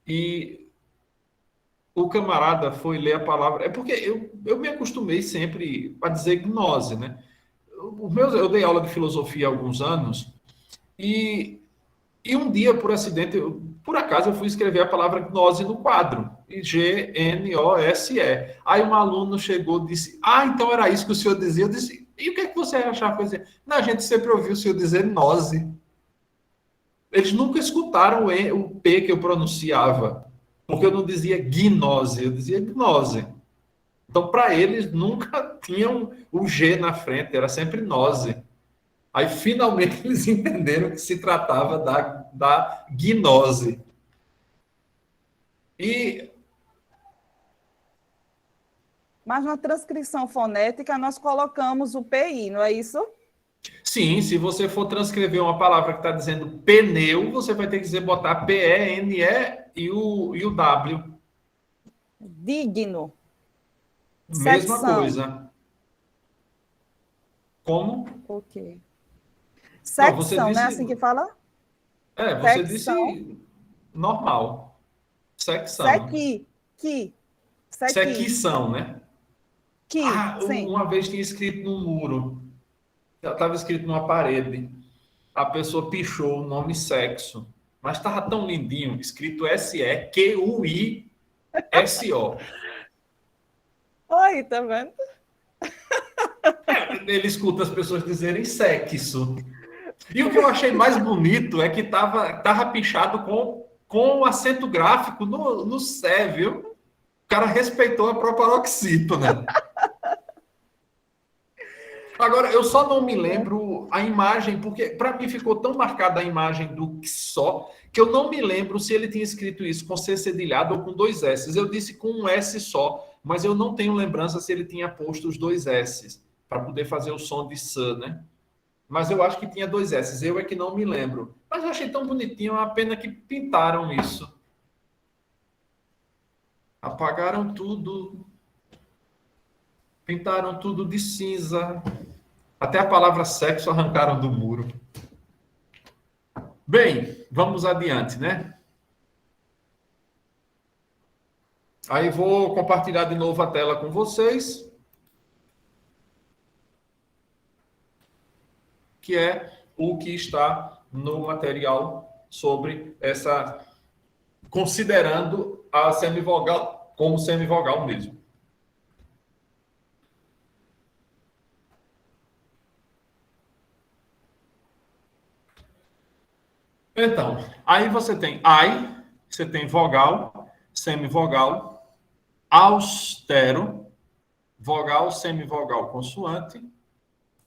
e o camarada foi ler a palavra. É porque eu me acostumei sempre a dizer gnose, né? Eu dei aula de filosofia há alguns anos e um dia, por acidente, por acaso, eu fui escrever a palavra gnose no quadro. G-N-O-S-E. Aí um aluno chegou e disse, então era isso que o senhor dizia. Eu disse, e o que é que você achava? Não, a gente sempre ouviu o senhor dizer nose. Eles nunca escutaram o P que eu pronunciava, porque eu não dizia gnose, eu dizia gnose. Então, para eles, nunca tinham o G na frente, era sempre nose. Aí, finalmente, eles entenderam que se tratava da gnose. Mas na transcrição fonética, nós colocamos o PI, não é isso? Sim, se você for transcrever uma palavra que está dizendo pneu, você vai ter que dizer, botar P-E-N-E e o W. Digno. Mesma Secção. coisa. Como? Ok. Não, você Secção, disse, não é assim que fala? você Secção. disse normal. Secção. Sequição, né? Sim. Uma vez tinha escrito no muro, estava escrito numa parede, a pessoa pichou o nome sexo, mas estava tão lindinho, escrito S-E-Q-U-I-S-O. Oi, tá vendo? Ele escuta as pessoas dizerem sexo. E o que eu achei mais bonito é que estava pichado com o acento gráfico no sé, viu? O cara respeitou a própria paroxítona. Agora, eu só não me lembro a imagem, porque para mim ficou tão marcada a imagem do só, que eu não me lembro se ele tinha escrito isso com C cedilhado ou com 2 S. Eu disse com um S só, mas eu não tenho lembrança se ele tinha posto os 2 S, para poder fazer o som de S, né? Mas eu acho que tinha 2 S, eu é que não me lembro. Mas eu achei tão bonitinho, a pena que pintaram isso. Apagaram tudo, pintaram tudo de cinza. Até a palavra sexo arrancaram do muro. Bem, vamos adiante, né? Aí vou compartilhar de novo a tela com vocês. Que é o que está no material sobre essa... Considerando a semivogal como semivogal mesmo. Então, aí você tem ai, você tem vogal, semivogal, austero, vogal, semivogal, consoante,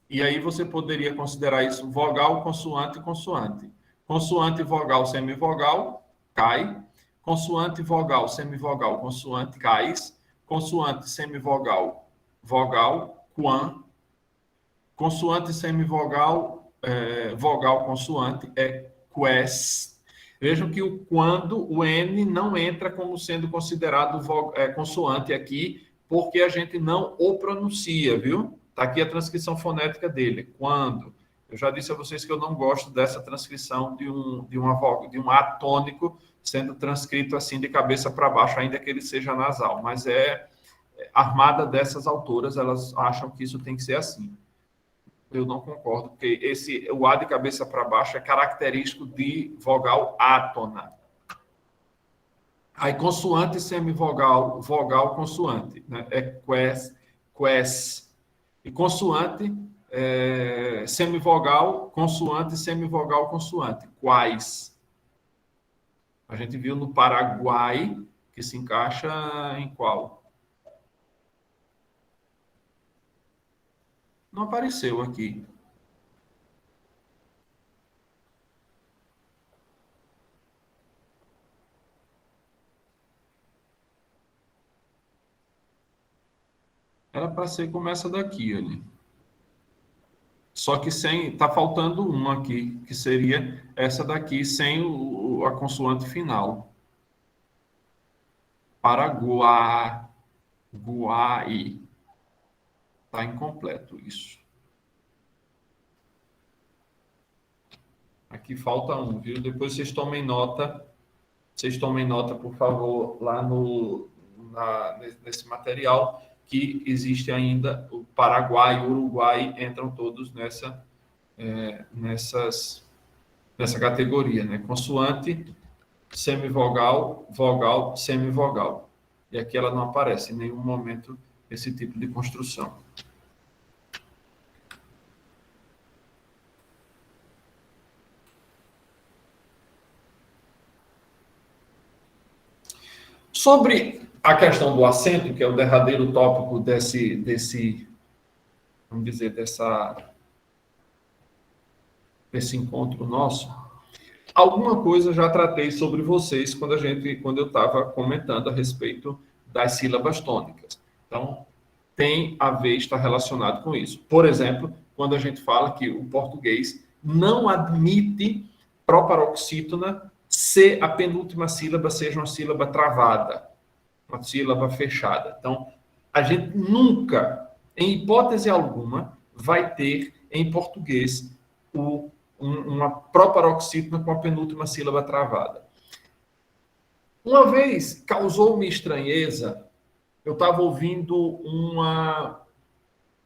e aí você poderia considerar isso vogal, consoante, consoante. Consoante, vogal, semivogal, cai. Consoante, vogal, semivogal, consoante, cais. Consoante, semivogal, vogal, quan. Consoante, semivogal, vogal, consoante, ques. Vejam que quando o N não entra como sendo considerado consoante aqui, porque a gente não o pronuncia, viu? Está aqui a transcrição fonética dele. Quando. Eu já disse a vocês que eu não gosto dessa transcrição de um A tônico sendo transcrito assim de cabeça para baixo, ainda que ele seja nasal. Mas armada dessas autoras, elas acham que isso tem que ser assim. Eu não concordo, porque o A de cabeça para baixo é característico de vogal átona. Aí, consoante, semivogal, vogal, consoante. Né? É ques. E consoante, semivogal, consoante, semivogal, consoante. Quais. A gente viu no Paraguai, que se encaixa em qual? Não apareceu aqui. Era para ser como essa daqui, ali. Só que sem... Está faltando uma aqui, que seria essa daqui, sem a consoante final. Paraguai. Guai. Está incompleto isso. Aqui falta um, viu? Depois vocês tomem nota. Vocês tomem nota, por favor, lá nesse material, que existe ainda o Paraguai e o Uruguai, entram todos nessa categoria, né? Consoante, semivogal, vogal, semivogal. E aqui ela não aparece em nenhum momento esse tipo de construção. Sobre a questão do acento, que é o derradeiro tópico vamos dizer, desse encontro nosso, alguma coisa eu já tratei sobre vocês quando eu estava comentando a respeito das sílabas tônicas. Então, tem a ver, está relacionado com isso. Por exemplo, quando a gente fala que o português não admite proparoxítona se a penúltima sílaba seja uma sílaba travada, uma sílaba fechada. Então, a gente nunca, em hipótese alguma, vai ter em português uma proparoxítona com a penúltima sílaba travada. Uma vez causou-me estranheza, eu estava ouvindo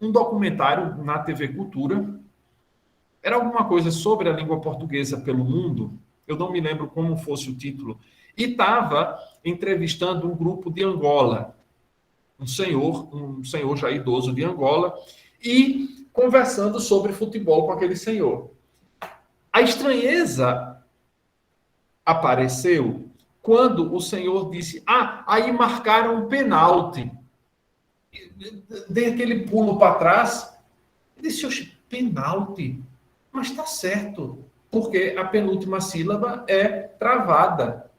um documentário na TV Cultura, era alguma coisa sobre a língua portuguesa pelo mundo, eu não me lembro como fosse o título, e estava entrevistando um grupo de Angola, um senhor já idoso de Angola, e conversando sobre futebol com aquele senhor. A estranheza apareceu quando o senhor disse, aí marcaram um pênalti. Dei aquele pulo para trás, Eu disse, oxe, penalti. Mas está certo, porque a penúltima sílaba é travada.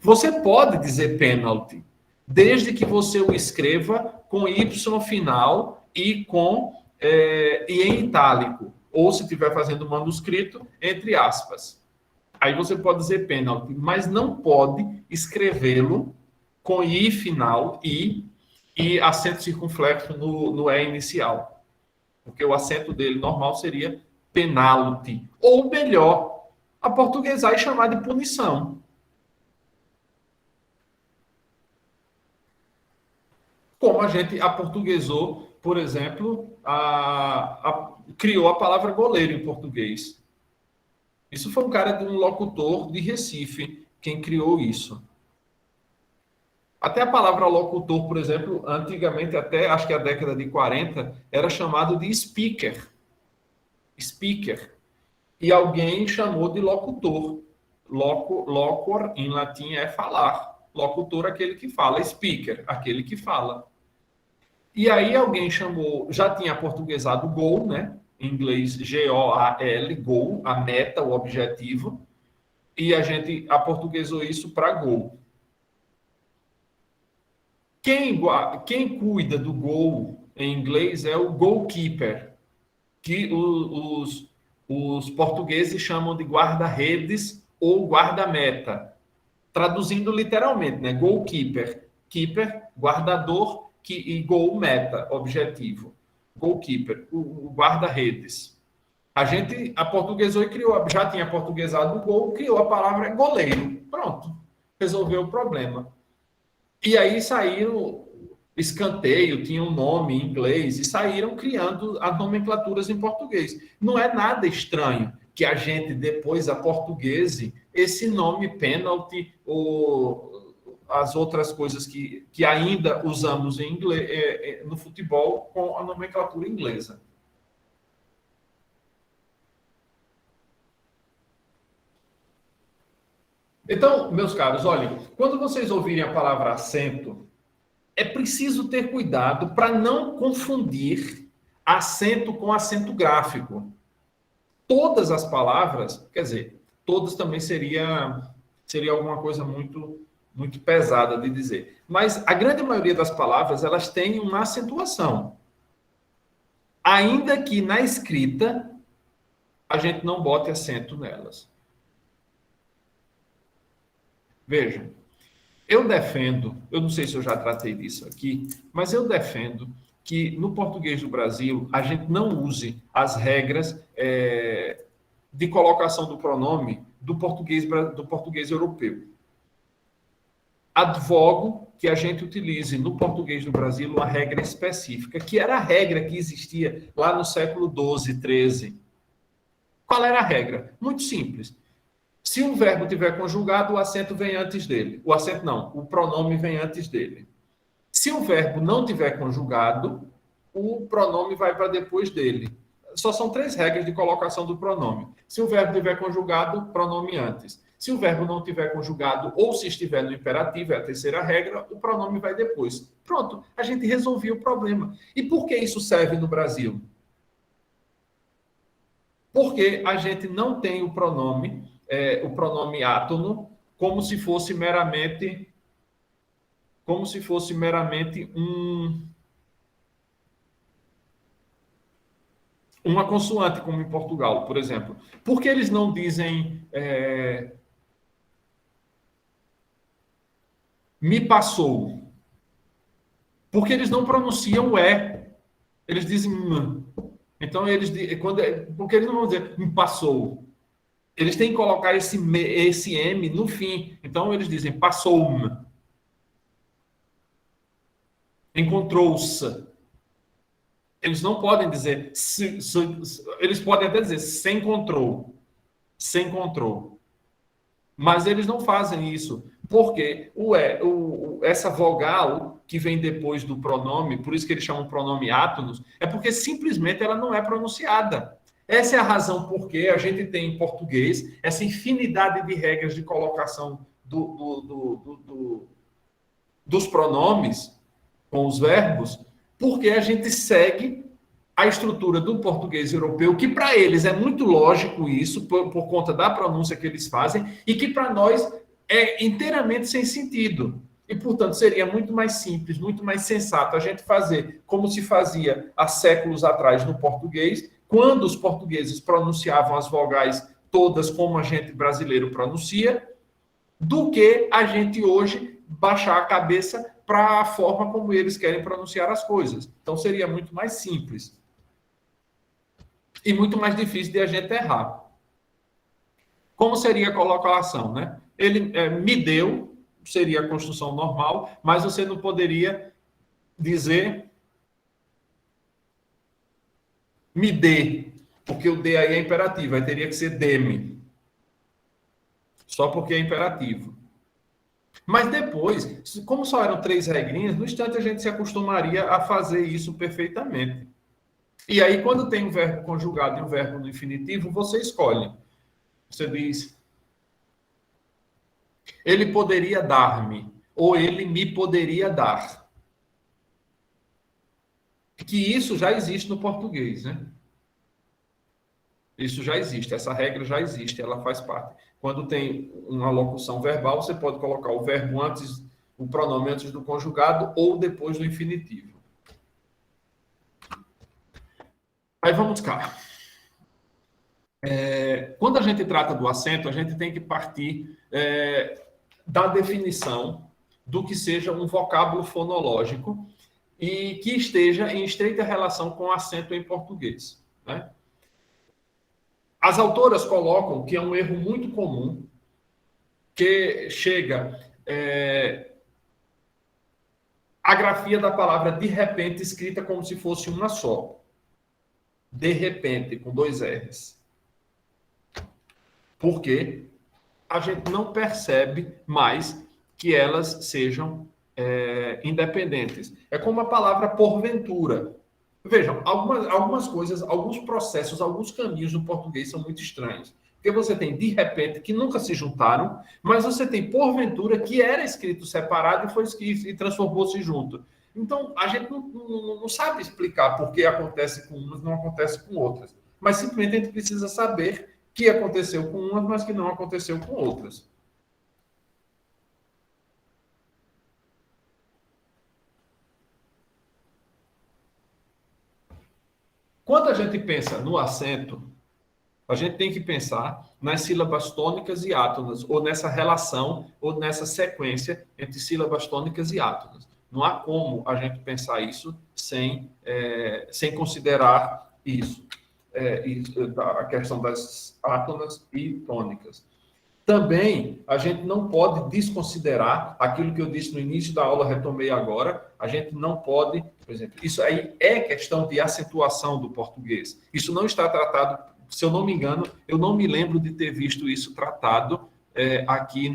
Você pode dizer penalty, desde que você o escreva com Y final e e em itálico. Ou se estiver fazendo manuscrito, entre aspas. Aí você pode dizer penalty, mas não pode escrevê-lo com I final, I, e acento circunflexo no E inicial. Porque o acento dele normal seria penalty. Ou melhor, aportuguesar e chamar de punição. Como a gente aportuguesou, por exemplo, criou a palavra goleiro em português. Isso foi um cara de um locutor de Recife, quem criou isso. Até a palavra locutor, por exemplo, antigamente, até acho que a década de 40, era chamado de speaker. Speaker. E alguém chamou de locutor. Locor, em latim, é falar. Locutor, aquele que fala. Speaker, aquele que fala. E aí alguém chamou, já tinha portuguesado goal, né? Em inglês, G-O-A-L, goal, a meta, o objetivo. E a gente aportuguesou isso para gol. Quem cuida do gol em inglês é o goalkeeper, que os portugueses chamam de guarda-redes ou guarda-meta. Traduzindo literalmente, né? Goalkeeper. Keeper, guardador, e goal, meta, objetivo. Goalkeeper, o guarda-redes. A gente aportuguesou e criou, já tinha portuguesado o gol, criou a palavra goleiro. Pronto, resolveu o problema. E aí saíram escanteio, tinha um nome em inglês, e saíram criando as nomenclaturas em português. Não é nada estranho que a gente depois aportuguese esse nome penalty ou as outras coisas que ainda usamos em inglês, no futebol com a nomenclatura inglesa. Então, meus caros, olhem, quando vocês ouvirem a palavra acento, é preciso ter cuidado para não confundir acento com acento gráfico. Todas as palavras, quer dizer, todas também seria alguma coisa muito pesada de dizer. Mas a grande maioria das palavras, elas têm uma acentuação. Ainda que na escrita, a gente não bote acento nelas. Vejam, eu defendo, eu não sei se eu já tratei disso aqui, mas eu defendo que no português do Brasil a gente não use as regras de colocação do pronome do português europeu. Advogo que a gente utilize no português do Brasil uma regra específica, que era a regra que existia lá no século XII, XIII. Qual era a regra? Muito simples. Se um verbo tiver conjugado, o acento vem antes dele. O acento não, o pronome vem antes dele. Se o verbo não tiver conjugado, o pronome vai para depois dele. Só são 3 regras de colocação do pronome. Se o verbo tiver conjugado, pronome antes. Se o verbo não tiver conjugado ou se estiver no imperativo, é a 3ª regra, o pronome vai depois. Pronto, a gente resolveu o problema. E por que isso serve no Brasil? Porque a gente não tem o pronome átono como se fosse meramente uma consoante, como em Portugal, por exemplo. Por que eles não dizem me passou? Porque eles não pronunciam o E. Eles dizem m. Então, porque eles não vão dizer me passou. Eles têm que colocar esse M no fim. Então, eles dizem passou-me. Encontrou-se. Eles não podem dizer... eles podem até dizer se encontrou. Se encontrou. Mas eles não fazem isso. Porque essa vogal que vem depois do pronome, por isso que eles chamam pronome átonos, é porque simplesmente ela não é pronunciada. Essa é a razão por que a gente tem em português essa infinidade de regras de colocação dos pronomes com os verbos, porque a gente segue a estrutura do português europeu, que para eles é muito lógico isso, por conta da pronúncia que eles fazem, e que para nós é inteiramente sem sentido. E, portanto, seria muito mais simples, muito mais sensato a gente fazer como se fazia há séculos atrás no português, quando os portugueses pronunciavam as vogais todas como a gente brasileiro pronuncia, do que a gente hoje baixar a cabeça para a forma como eles querem pronunciar as coisas. Então, seria muito mais simples. E muito mais difícil de a gente errar. Como seria a colocação, né? Ele me deu, seria a construção normal, mas você não poderia dizer me dê, porque o dê aí é imperativo, aí teria que ser dê-me. Só porque é imperativo. Mas depois, como só eram 3 regrinhas, no instante a gente se acostumaria a fazer isso perfeitamente. E aí, quando tem um verbo conjugado e um verbo no infinitivo, você escolhe. Você diz, ele poderia dar-me, ou ele me poderia dar. Que isso já existe no português, né? Isso já existe, essa regra já existe, ela faz parte. Quando tem uma locução verbal, você pode colocar o verbo antes, o pronome antes do conjugado ou depois do infinitivo. Aí vamos cá. Quando a gente trata do acento, a gente tem que partir da definição do que seja um vocábulo fonológico e que esteja em estreita relação com o acento em português, né? As autoras colocam que é um erro muito comum, que chega a grafia da palavra de repente escrita como se fosse uma só. De repente, com 2 R's. Porque a gente não percebe mais que elas sejam independentes. É como a palavra porventura. Vejam, algumas coisas, alguns processos, alguns caminhos do português são muito estranhos. Porque você tem de repente, que nunca se juntaram, mas você tem porventura, que era escrito separado e foi escrito e transformou-se junto. Então, a gente não sabe explicar por que acontece com umas e não acontece com outras. Mas simplesmente a gente precisa saber que aconteceu com umas, mas que não aconteceu com outras. Quando a gente pensa no acento, a gente tem que pensar nas sílabas tônicas e átonas, ou nessa relação, ou nessa sequência entre sílabas tônicas e átonas. Não há como a gente pensar isso sem considerar isso, a questão das átonas e tônicas. Também, a gente não pode desconsiderar aquilo que eu disse no início da aula, retomei agora, a gente não pode, por exemplo, isso aí é questão de acentuação do português. Isso não está tratado, se eu não me engano, eu não me lembro de ter visto isso tratado aqui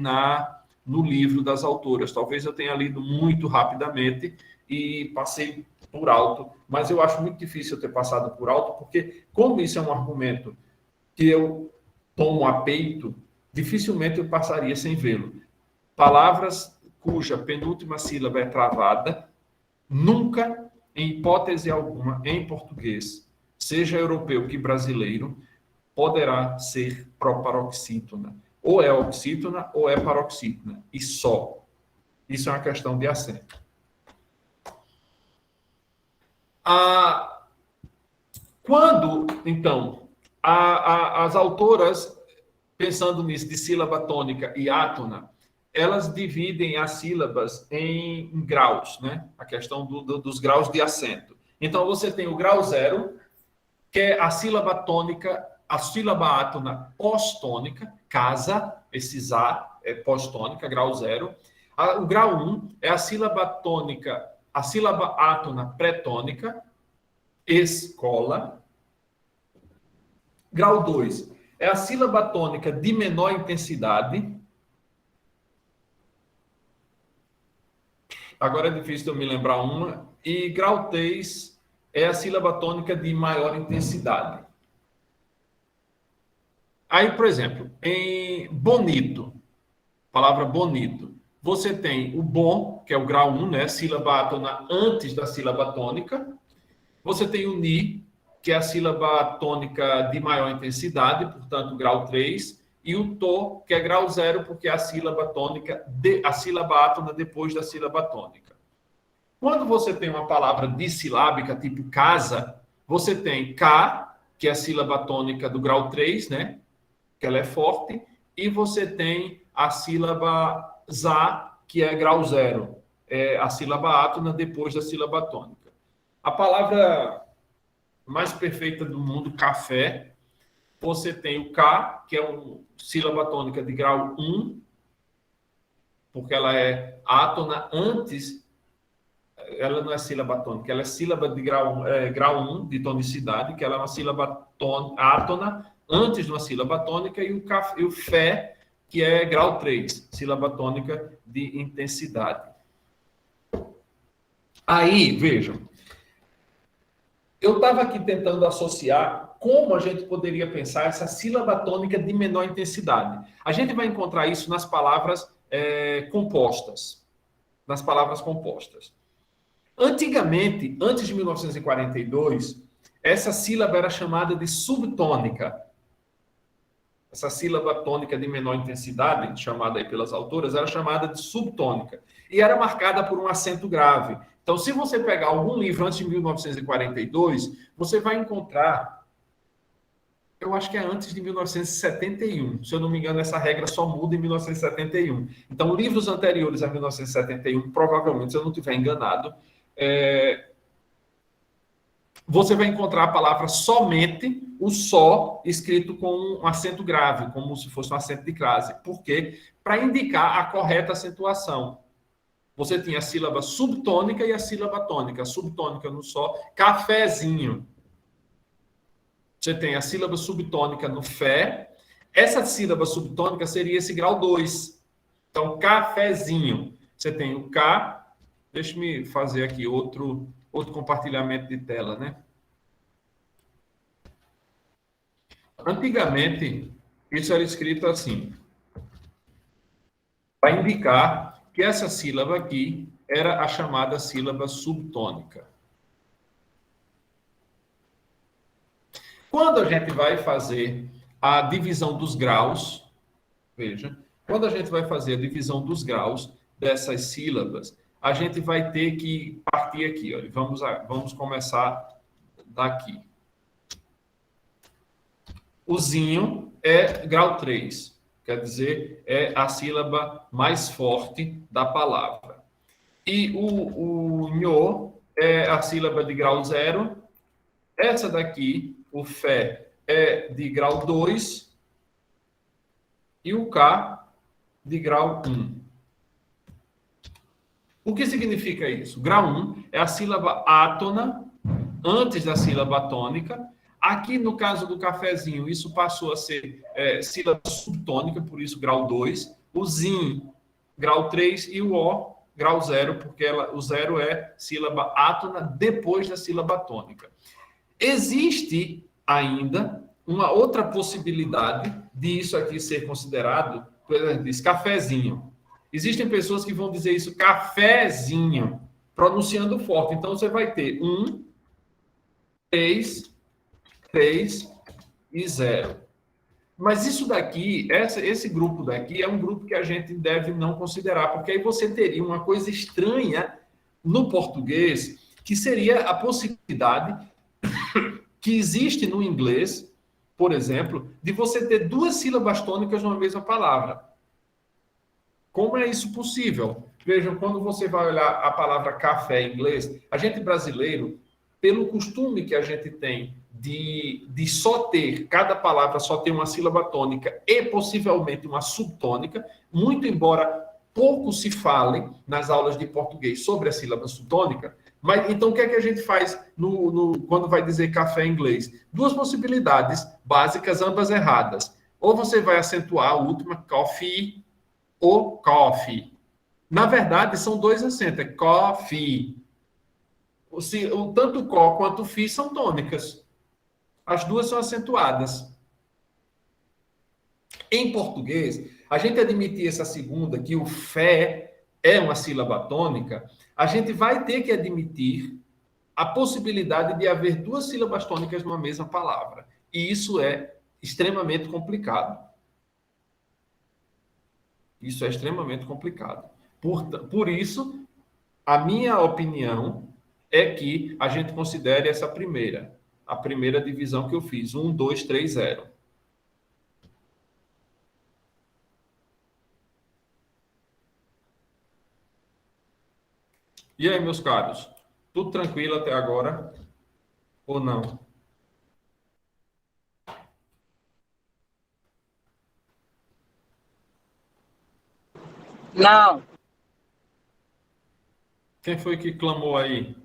no livro das autoras. Talvez eu tenha lido muito rapidamente e passei por alto, mas eu acho muito difícil eu ter passado por alto, porque como isso é um argumento que eu tomo a peito, dificilmente eu passaria sem vê-lo. Palavras cuja penúltima sílaba é travada, nunca, em hipótese alguma, em português, seja europeu que brasileiro, poderá ser proparoxítona. Ou é oxítona ou é paroxítona. E só. Isso é uma questão de acento. Quando, então, as autoras, pensando nisso de sílaba tônica e átona, elas dividem as sílabas em graus, né? A questão dos graus de acento. Então, você tem o grau 0, que é a sílaba tônica, a sílaba átona pós-tônica, casa, esses A é pós-tônica, grau 0. O grau 1 é a sílaba tônica, a sílaba átona pré-tônica, escola. Grau 2 é a sílaba tônica de menor intensidade. Agora é difícil eu me lembrar uma. E grau 3 é a sílaba tônica de maior intensidade. Aí, por exemplo, em bonito, palavra bonito, você tem o bom, que é o grau 1, né? Sílaba átona antes da sílaba tônica. Você tem o ni, que é a sílaba tônica de maior intensidade, portanto, grau 3, e o to, que é grau 0, porque é a sílaba tônica, a sílaba átona depois da sílaba tônica. Quando você tem uma palavra dissilábica, tipo casa, você tem K, que é a sílaba tônica do grau 3, né? Que ela é forte, e você tem a sílaba ZA, que é grau 0, é a sílaba átona depois da sílaba tônica. A palavra mais perfeita do mundo, café, você tem o K, que é uma sílaba tônica de grau 1, porque ela é átona antes, ela não é sílaba tônica, ela é sílaba de grau 1 de tonicidade, que ela é uma sílaba átona antes de uma sílaba tônica, e o fé, que é grau 3, sílaba tônica de intensidade. Aí, vejam, eu estava aqui tentando associar como a gente poderia pensar essa sílaba tônica de menor intensidade. A gente vai encontrar isso nas palavras compostas. Nas palavras compostas. Antigamente, antes de 1942, essa sílaba era chamada de subtônica. Essa sílaba tônica de menor intensidade, chamada aí pelas autoras, era chamada de subtônica. E era marcada por um acento grave. Então, se você pegar algum livro antes de 1942, você vai encontrar, eu acho que é antes de 1971. Se eu não me engano, essa regra só muda em 1971. Então, livros anteriores a 1971, provavelmente, se eu não estiver enganado, você vai encontrar a palavra somente, o só, escrito com um acento grave, como se fosse um acento de crase. Por quê? Para indicar a correta acentuação. Você tinha a sílaba subtônica e a sílaba tônica. A subtônica no só, cafezinho. Você tem a sílaba subtônica no fé. Essa sílaba subtônica seria esse grau 2. Então, cafezinho. Você tem o K. Deixa eu fazer aqui outro compartilhamento de tela, né? Antigamente, isso era escrito assim. Para indicar que essa sílaba aqui era a chamada sílaba subtônica. Quando a gente vai fazer a divisão dos graus, veja, quando a gente vai fazer a divisão dos graus dessas sílabas, a gente vai ter que partir aqui. Olha, vamos começar daqui. O zinho é grau 3. Quer dizer, é a sílaba mais forte da palavra. E o nho é a sílaba de grau 0. Essa daqui, o fé, é de grau 2. E o K, de grau 1. O que significa isso? Grau 1 é a sílaba átona antes da sílaba tônica. Aqui, no caso do cafezinho, isso passou a ser sílaba subtônica, por isso grau 2. O zin, grau 3, e o O, grau 0, porque o 0 é sílaba átona depois da sílaba tônica. Existe ainda uma outra possibilidade de isso aqui ser considerado, por exemplo, diz cafezinho. Existem pessoas que vão dizer isso cafezinho, pronunciando forte. Então, você vai ter 1, 3 e 0. Mas isso daqui, esse grupo daqui, é um grupo que a gente deve não considerar, porque aí você teria uma coisa estranha no português, que seria a possibilidade que existe no inglês, por exemplo, de você ter duas sílabas tônicas numa mesma palavra. Como é isso possível? Vejam, quando você vai olhar a palavra café em inglês, a gente brasileiro, pelo costume que a gente tem de só ter, cada palavra só ter uma sílaba tônica e possivelmente uma subtônica, muito embora pouco se fale nas aulas de português sobre a sílaba subtônica, mas então o que é que a gente faz quando vai dizer café em inglês? Duas possibilidades básicas, ambas erradas. Ou você vai acentuar a última, coffee, ou coffee. Na verdade, são dois acentos, é coffee. Tanto o có quanto o fi são tônicas. As duas são acentuadas. Em português, a gente admitir essa segunda, que o fé é uma sílaba tônica, a gente vai ter que admitir a possibilidade de haver duas sílabas tônicas numa mesma palavra. E isso é extremamente complicado. Isso é extremamente complicado. Por isso, a minha opinião é que a gente considere essa a primeira divisão que eu fiz, 1, 2, 3, 0. E aí, meus caros? Tudo tranquilo até agora? Ou não? Não. Quem foi que clamou aí?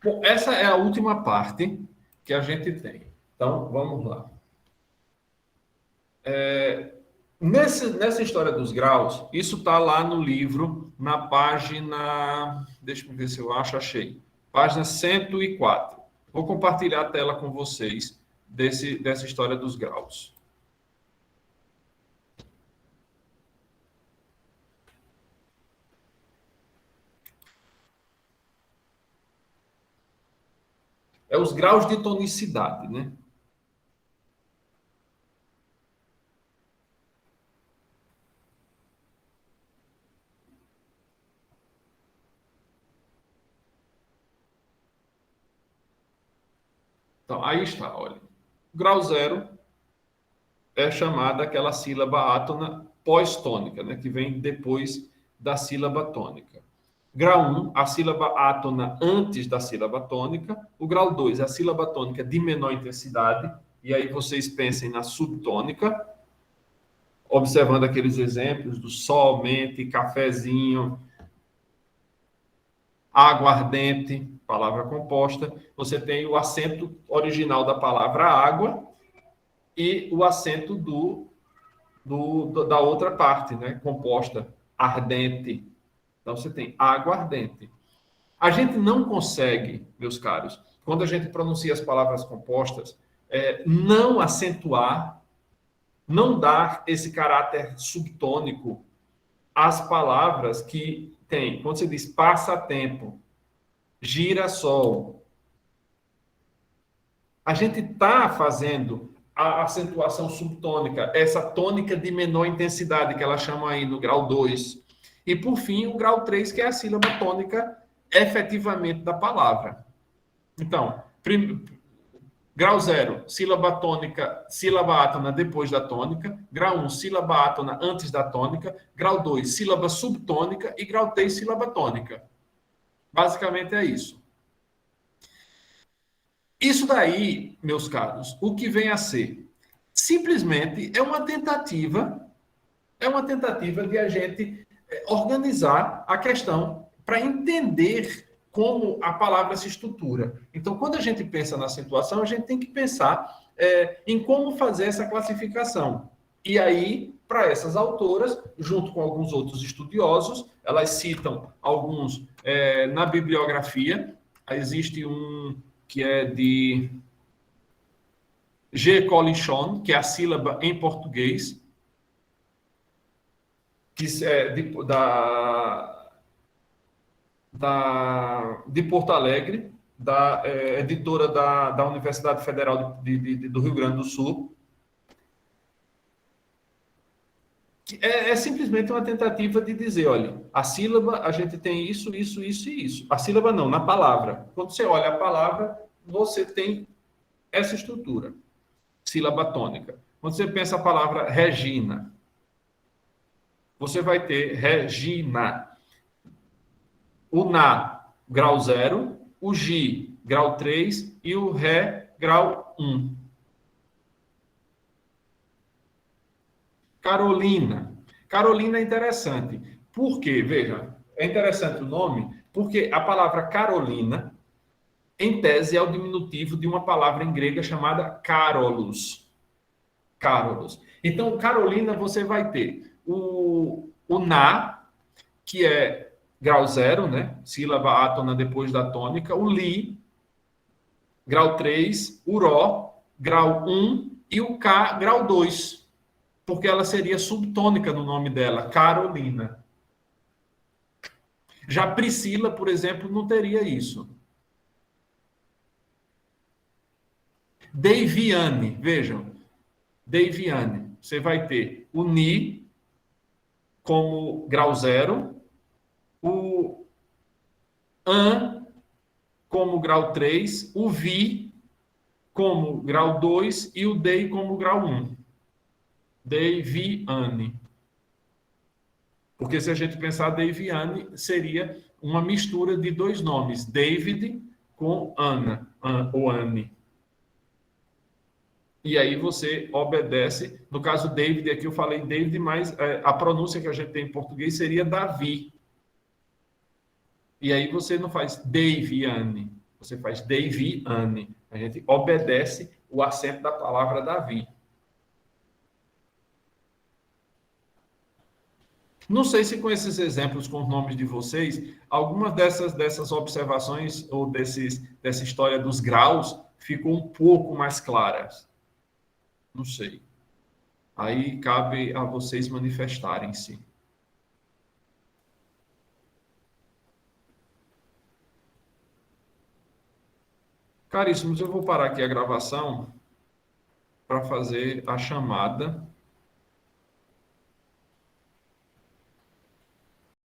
Bom, essa é a última parte que a gente tem. Então, vamos lá. Nessa história dos graus, isso está lá no livro, na página. Deixa eu ver se eu achei. Página 104. Vou compartilhar a tela com vocês dessa história dos graus. É os graus de tonicidade, né? Então, aí está, olha. O grau 0 é chamada aquela sílaba átona pós-tônica, né? Que vem depois da sílaba tônica. Grau 1, a sílaba átona antes da sílaba tônica. O grau 2, a sílaba tônica de menor intensidade. E aí vocês pensem na subtônica, observando aqueles exemplos do somente, cafezinho, aguardente, palavra composta. Você tem o acento original da palavra água e o acento da outra parte, né? Composta, ardente. Então, você tem aguardente. A gente não consegue, meus caros, quando a gente pronuncia as palavras compostas, não acentuar, não dar esse caráter subtônico às palavras que tem. Quando você diz passatempo, girassol, a gente está fazendo a acentuação subtônica, essa tônica de menor intensidade, que ela chama aí no grau 2. E, por fim, o grau 3, que é a sílaba tônica efetivamente da palavra. Então, grau 0, sílaba tônica, sílaba átona depois da tônica. Grau 1, sílaba átona antes da tônica. Grau 2, sílaba subtônica. E grau 3, sílaba tônica. Basicamente é isso. Isso daí, meus caros, o que vem a ser? Simplesmente é uma tentativa de a gente organizar a questão para entender como a palavra se estrutura. Então, quando a gente pensa na acentuação, a gente tem que pensar em como fazer essa classificação. E aí, para essas autoras, junto com alguns outros estudiosos, elas citam alguns na bibliografia. Existe um que é de G. Colichon, que é a sílaba em português, que é de Porto Alegre, da editora da Universidade Federal do Rio Grande do Sul. É simplesmente uma tentativa de dizer, olha, a sílaba, a gente tem isso, isso, isso e isso. A sílaba não, na palavra. Quando você olha a palavra, você tem essa estrutura. Sílaba tônica. Quando você pensa a palavra Regina, você vai ter Regina. O Na, grau 0, o Gi, grau 3 e o Ré, grau 1. Carolina. Carolina é interessante. Por quê? Veja, é interessante o nome, porque a palavra Carolina, em tese, é o diminutivo de uma palavra em grega chamada Carolus. Carolus. Então, Carolina, você vai ter o Na, que é grau 0, né? Sílaba átona depois da tônica. O Li, grau 3, o Ró, grau 1 e o K, grau 2, porque ela seria subtônica no nome dela, Carolina. Já Priscila, por exemplo, não teria isso. Deiviane, vejam, Deiviane, você vai ter o Ni como grau 0, o An como grau 3, o Vi como grau 2 e o Dei como grau 1. Deiviane. Porque se a gente pensar, Deiviane seria uma mistura de dois nomes, David com Ana, ou Anne. E aí você obedece, no caso David, aqui eu falei David, mas a pronúncia que a gente tem em português seria Davi. E aí você não faz Deiviane, você faz Deiviane. A gente obedece o acento da palavra Davi. Não sei se com esses exemplos, com os nomes de vocês, algumas dessas observações ou dessa história dos graus ficou um pouco mais claras. Não sei. Aí cabe a vocês manifestarem-se. Caríssimos, eu vou parar aqui a gravação para fazer a chamada